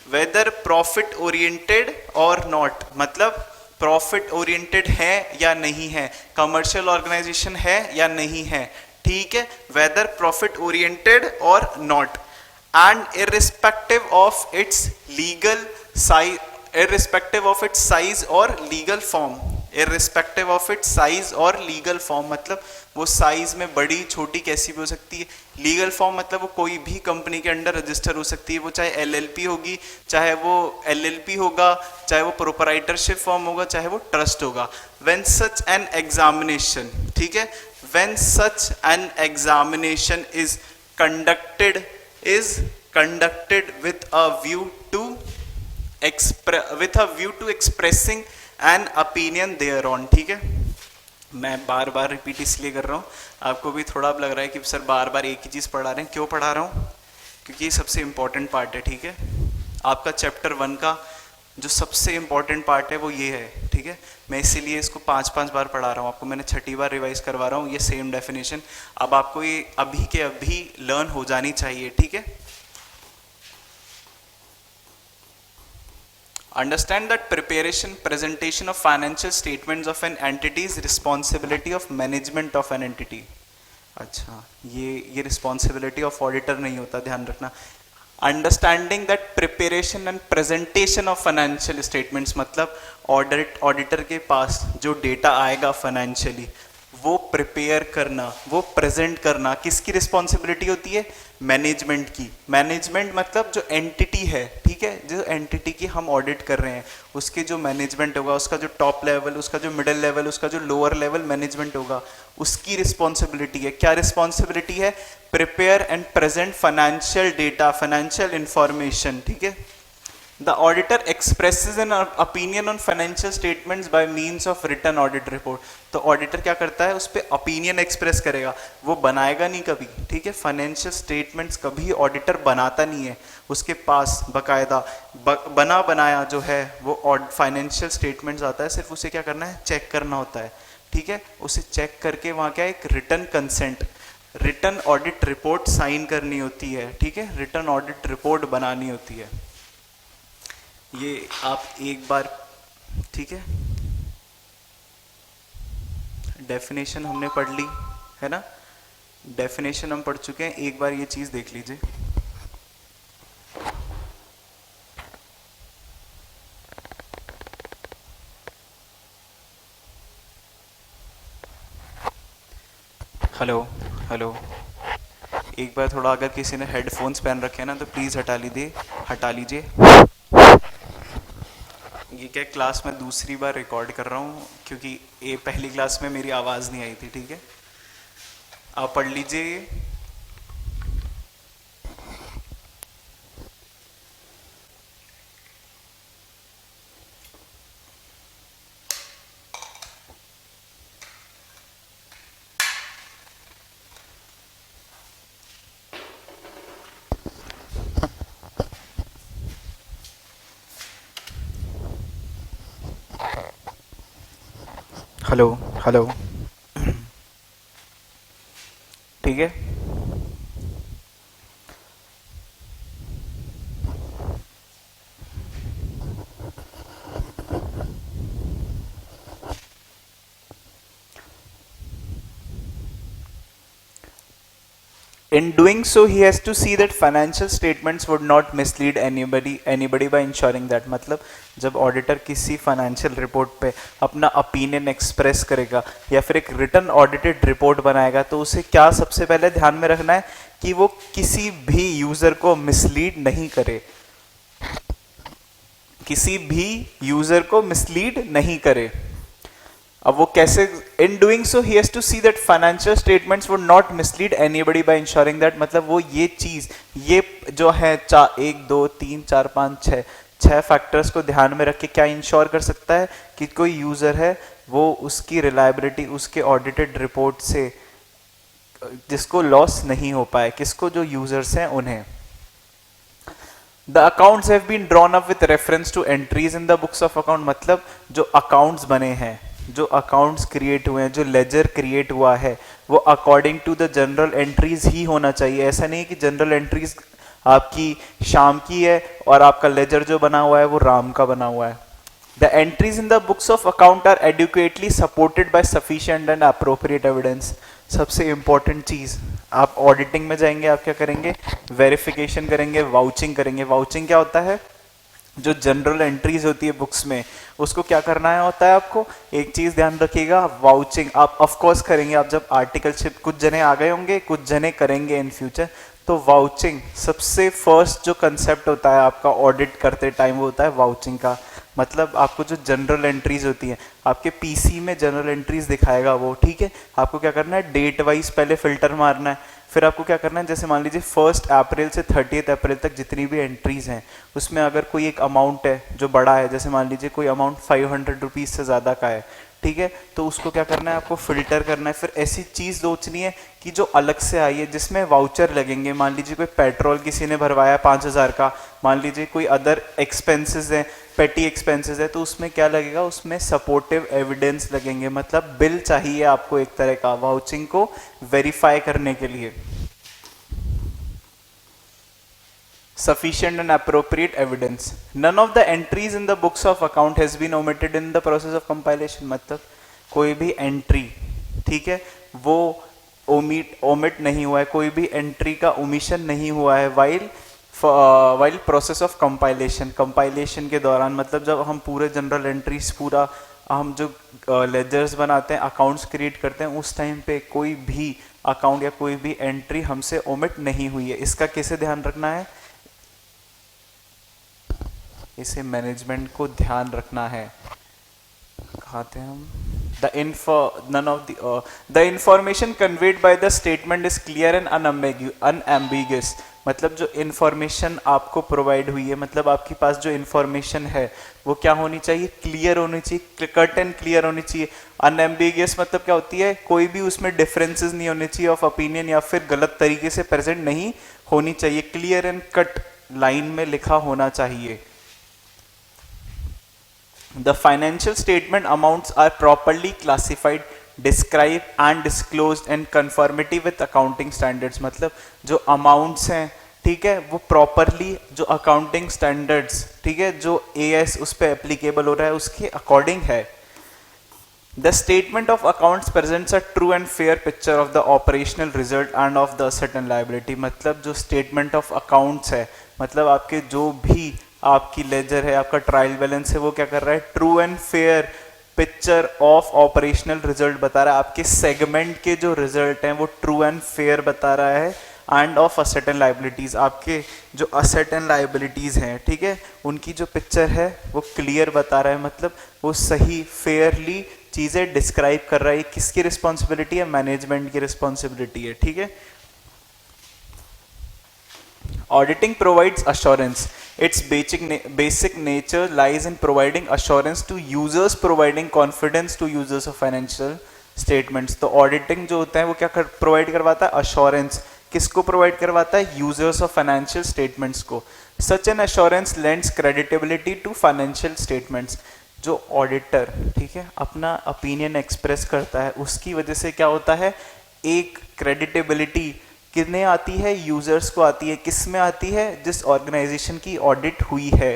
weather profit oriented or not. मतलब प्रॉफिट ओरिएंटेड है या नहीं है, कमर्शियल ऑर्गेनाइजेशन है या नहीं है। ठीक है। Whether profit oriented or not, and irrespective of its legal size, irrespective of its size और legal form. Irrespective of its size और लीगल फॉर्म मतलब वो साइज में बड़ी छोटी कैसी भी हो सकती है। लीगल फॉर्म मतलब वो कोई भी कंपनी के अंडर रजिस्टर हो सकती है, वो चाहे एलएलपी होगी, चाहे वो एलएलपी होगा, चाहे वो प्रोपराइटरशिप फॉर्म होगा, चाहे वो ट्रस्ट होगा। व्हेन सच एन एग्जामिनेशन, ठीक है, when such an examination is conducted with a view to expressing an opinion thereon. ठीक है। मैं बार बार रिपीट इसलिए कर रहा हूँ, आपको भी थोड़ा अब लग रहा है कि सर बार बार एक ही चीज़ पढ़ा रहे हैं। क्यों पढ़ा रहा हूँ? क्योंकि ये सबसे इंपॉर्टेंट पार्ट है। ठीक है। आपका चैप्टर 1 का जो सबसे इंपॉर्टेंट पार्ट है वो ये है। ठीक है। मैं इसीलिए इसको 5-5 बार पढ़ा रहा हूँ, आपको मैंने 6ठी बार रिवाइज करवा रहा हूँ। ये सेम डेफिनेशन अब आपको ये अभी के अभी लर्न हो जानी चाहिए। ठीक है। Understand that preparation, presentation of financial statements of an entity is responsibility of management of an entity। अच्छा, ये responsibility of auditor नहीं होता, ध्यान रखना। Understanding that preparation and presentation of financial statements मतलब ऑडिटर के पास जो डेटा आएगा फाइनेंशियली वो प्रिपेयर करना, वो प्रेजेंट करना किसकी रिस्पॉन्सिबिलिटी होती है? मैनेजमेंट की। मैनेजमेंट मतलब जो एंटिटी है, ठीक है, जो एंटिटी की हम ऑडिट कर रहे हैं उसके जो मैनेजमेंट होगा, उसका जो टॉप लेवल, उसका जो मिडिल लेवल, उसका जो लोअर लेवल मैनेजमेंट होगा, उसकी रिस्पॉन्सिबिलिटी है। क्या रिस्पॉन्सिबिलिटी है? Prepare and present financial data, financial information. ठीक है। The auditor expresses an opinion on financial statements by means of written audit report। तो ऑडिटर क्या करता है? उस पर ओपिनियन एक्सप्रेस करेगा, वो बनाएगा नहीं कभी। ठीक है। फाइनेंशियल स्टेटमेंट्स कभी ऑडिटर बनाता नहीं है, उसके पास बकायदा बना बनाया जो है वो फाइनेंशियल स्टेटमेंट्स आता है, सिर्फ उसे क्या करना है? चेक करना होता है। ठीक है। उसे चेक करके वहाँ क्या, एक written consent, written audit report sign करनी होती है। ठीक है। रिटन ऑडिट रिपोर्ट बनानी होती है। ये आप एक बार, ठीक है, डेफिनेशन हमने पढ़ ली है ना। डेफिनेशन हम पढ़ चुके हैं, एक बार ये चीज देख लीजिए। हेलो हेलो, एक बार थोड़ा, अगर किसी ने हेडफोन्स पहन रखे हैं ना तो प्लीज हटा लीजिए। ये क्या क्लास में दूसरी बार रिकॉर्ड कर रहा हूँ, क्योंकि ये पहली क्लास में मेरी आवाज़ नहीं आई थी, ठीक है। आप पढ़ लीजिए ये। हेलो हेलो, ठीक है। In doing so, he has to see that financial statements would not mislead anybody by ensuring that, मतलब जब ऑडिटर किसी फाइनेंशियल रिपोर्ट पे अपना ओपिनियन एक्सप्रेस करेगा या फिर एक रिटन ऑडिटेड रिपोर्ट बनाएगा, तो उसे क्या सबसे पहले ध्यान में रखना है कि वो किसी भी यूजर को मिसलीड नहीं करे, किसी भी यूजर को मिसलीड नहीं करे। अब वो कैसे, in doing so he has to see that financial statements would not mislead anybody by ensuring that, मतलब वो ये चीज, ये जो है 1 2 3 4 5 6 फैक्टर्स को ध्यान में रख के क्या इंश्योर कर सकता है कि कोई यूजर है वो उसकी रिलायबिलिटी उसके ऑडिटेड रिपोर्ट से जिसको लॉस नहीं हो पाए, किसको, जो यूजर्स हैं उन्हें। The accounts have been drawn up with reference to entries in the books of account, मतलब जो accounts बने हैं, जो अकाउंट्स क्रिएट हुए हैं, जो लेजर क्रिएट हुआ है, वो according to the general entries ही होना चाहिए। ऐसा नहीं कि जनरल एंट्रीज आपकी शाम की है और आपका लेजर जो बना हुआ है वो राम का बना हुआ है। The entries in the books of account are adequately supported by sufficient and appropriate evidence. सबसे इंपॉर्टेंट चीज, आप ऑडिटिंग में जाएंगे, आप क्या करेंगे, वेरिफिकेशन करेंगे, वाउचिंग करेंगे। वाउचिंग क्या होता है, जो जनरल एंट्रीज होती है बुक्स में उसको क्या करना है होता है, आपको एक चीज ध्यान रखिएगा, वाउचिंग आप ऑफ कोर्स करेंगे। आप जब आर्टिकलशिप, कुछ जने आ गए होंगे, कुछ जने करेंगे इन फ्यूचर, तो वाउचिंग सबसे फर्स्ट जो कंसेप्ट होता है आपका ऑडिट करते टाइम वो होता है वाउचिंग का। मतलब आपको जो जनरल एंट्रीज होती हैं, आपके पीसी में जनरल एंट्रीज दिखाएगा वो, ठीक है। आपको क्या करना है, डेट वाइज पहले फिल्टर मारना है, फिर आपको क्या करना है, जैसे मान लीजिए 1 अप्रैल से 30 अप्रैल तक जितनी भी एंट्रीज हैं उसमें अगर कोई एक अमाउंट है जो बड़ा है, जैसे मान लीजिए कोई अमाउंट 500 रुपीज से ज़्यादा का है, ठीक है, तो उसको क्या करना है, आपको फिल्टर करना है। फिर ऐसी चीज़ सोचनी है कि जो अलग से आई है जिसमें वाउचर लगेंगे। मान लीजिए कोई पेट्रोल किसी ने भरवाया 5000 का, मान लीजिए कोई अदर एक्सपेंसेस है, पेटी एक्सपेंसेस है, तो उसमें क्या लगेगा, उसमें सपोर्टिव एविडेंस लगेंगे, मतलब बिल चाहिए आपको एक तरह का वाउचिंग को वेरीफाई करने के लिए। Sufficient and appropriate evidence. None of the entries in the books of account has been omitted in the process of compilation. मतलब कोई भी एंट्री, ठीक है, वो ओमिट नहीं हुआ है, कोई भी एंट्री का ओमिशन नहीं हुआ है वाइल प्रोसेस ऑफ कंपाइलेशन के दौरान। मतलब जब हम पूरे जनरल एंट्रीज, पूरा हम जो लेजर्स बनाते हैं, अकाउंट्स क्रिएट करते हैं, उस टाइम पे कोई भी अकाउंट या कोई भी एंट्री हमसे ओमिट नहीं हुई है। इसका कैसे ध्यान रखना है, इसे मैनेजमेंट को ध्यान रखना है। कहाँ थे हम, the information conveyed by the statement is clear and unambiguous. मतलब जो इंफॉर्मेशन आपको प्रोवाइड हुई है, मतलब आपके पास जो इंफॉर्मेशन है वो क्या होनी चाहिए, क्लियर होनी चाहिए, कट एंड क्लियर होनी चाहिए। अनएम्बिगुअस मतलब क्या होती है, कोई भी उसमें डिफरेंसेस नहीं होने चाहिए ऑफ ओपिनियन, या फिर गलत तरीके से प्रेजेंट नहीं होनी चाहिए, क्लियर एंड कट लाइन में लिखा होना चाहिए। The financial statement amounts are properly classified, described and disclosed in conformity with accounting standards। मतलब जो अमाउंट्स हैं, ठीक है, वो प्रॉपरली जो अकाउंटिंग स्टैंडर्ड्स, ठीक है, जो एएस उस पर एप्लीकेबल हो रहा है उसके अकॉर्डिंग है। The statement of accounts presents a true and fair picture of the operational result and of the asset and liability. मतलब जो statement of accounts है, मतलब आपके जो भी आपकी लेजर है, आपका ट्रायल बैलेंस है, वो क्या कर रहा है, true and fair picture of operational result बता रहा है, आपके सेगमेंट के जो रिजल्ट हैं वो ट्रू एंड फेयर बता रहा है, end of asset and liabilities, आपके जो असेट एंड लाइबिलिटीज हैं, ठीक है, उनकी जो पिक्चर है वो क्लियर बता रहा है, मतलब वो सही फेयरली चीजें डिस्क्राइब कर रहा है। किसकी रिस्पॉन्सिबिलिटी है, मैनेजमेंट की रिस्पॉन्सिबिलिटी है, ठीक है। Auditing provides assurance. Its basic nature lies in providing assurance to users, providing confidence to users of financial statements. तो auditing जो होता है वो क्या प्रोवाइड करवाता है, assurance. किसको प्रोवाइड करवाता है, users of financial statements को. Such an assurance lends credibility to financial statements. जो ऑडिटर, ठीक है, अपना ओपिनियन एक्सप्रेस करता है, उसकी वजह से क्या होता है, एक क्रेडिटेबिलिटी कितने आती है, यूजर्स को आती है, किस में आती है, जिस ऑर्गेनाइजेशन की ऑडिट हुई है।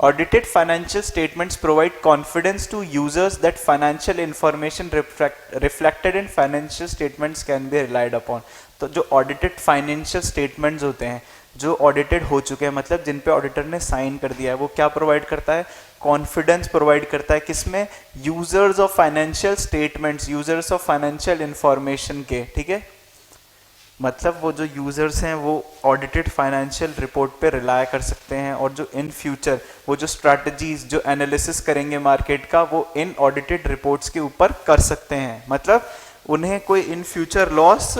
Audited financial statements provide confidence to users that financial information reflected in financial statements can be relied upon. तो जो ऑडिटेड फाइनेंशियल स्टेटमेंट्स होते हैं, जो ऑडिटेड हो चुके हैं, मतलब जिन पे ऑडिटर ने साइन कर दिया है, वो क्या प्रोवाइड करता है, कॉन्फिडेंस प्रोवाइड करता है, किसमें, users of financial statements, users of financial information के, ठीक है, मतलब वो जो यूजर्स हैं वो ऑडिटेड फाइनेंशियल रिपोर्ट पे रिलाय कर सकते हैं, और जो इन फ्यूचर वो जो स्ट्रैटेजीज, जो एनालिसिस करेंगे मार्केट का, वो इन ऑडिटेड रिपोर्ट्स के ऊपर कर सकते हैं। मतलब उन्हें कोई इन फ्यूचर लॉस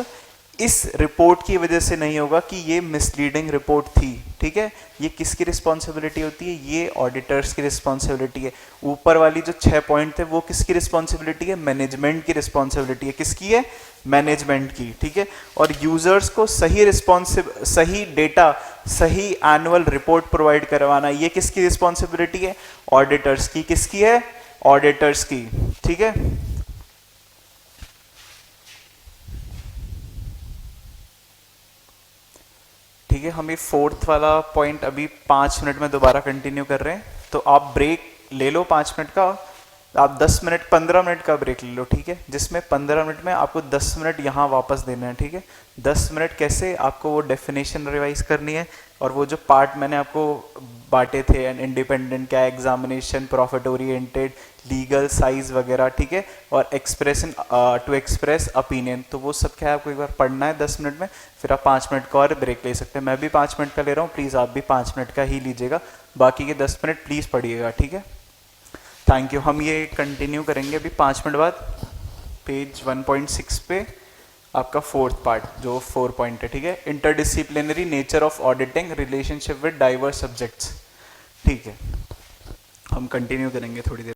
इस रिपोर्ट की वजह से नहीं होगा कि ये मिसलीडिंग रिपोर्ट थी, ठीक है। ये किसकी रिस्पॉन्सिबिलिटी होती है, ये ऑडिटर्स की रिस्पॉन्सिबिलिटी है। ऊपर वाली जो 6 पॉइंट थे वो किसकी रिस्पॉन्सिबिलिटी है, मैनेजमेंट की रिस्पॉन्सिबिलिटी है। किसकी है, मैनेजमेंट की, ठीक है। और यूजर्स को सही डेटा, सही एनुअल रिपोर्ट प्रोवाइड करवाना, ये किसकी रिस्पॉन्सिबिलिटी है, ऑडिटर्स की। किसकी है, ऑडिटर्स की, ठीक है। ठीक है, हम ये 4th वाला पॉइंट अभी 5 मिनट में दोबारा कंटिन्यू कर रहे हैं, तो आप ब्रेक ले लो 5 मिनट का, आप 10 मिनट 15 मिनट का ब्रेक ले लो, ठीक है, जिसमें 15 मिनट में आपको 10 मिनट यहाँ वापस देना है, ठीक है। 10 मिनट कैसे, आपको वो डेफिनेशन रिवाइज करनी है, और वो जो पार्ट मैंने आपको बांटे थे, इंडिपेंडेंट क्या, examination, profit oriented, legal, size वगैरह, ठीक है, और एक्सप्रेशन टू एक्सप्रेस ओपिनियन, तो वो सब क्या है आपको एक बार पढ़ना है 10 मिनट में, फिर आप 5 मिनट का और ब्रेक ले सकते हैं। मैं भी 5 मिनट का ले रहा हूँ, प्लीज़ आप भी 5 मिनट का ही लीजिएगा, बाकी के 10 मिनट प्लीज़ पढ़िएगा, ठीक है। Thank you. हम ये कंटिन्यू करेंगे अभी 5 मिनट बाद, पेज 1.6 पे आपका 4th पार्ट, जो 4 पॉइंट है, ठीक है। Interdisciplinary nature of auditing, relationship with diverse subjects, ठीक है। हम कंटिन्यू करेंगे थोड़ी देर।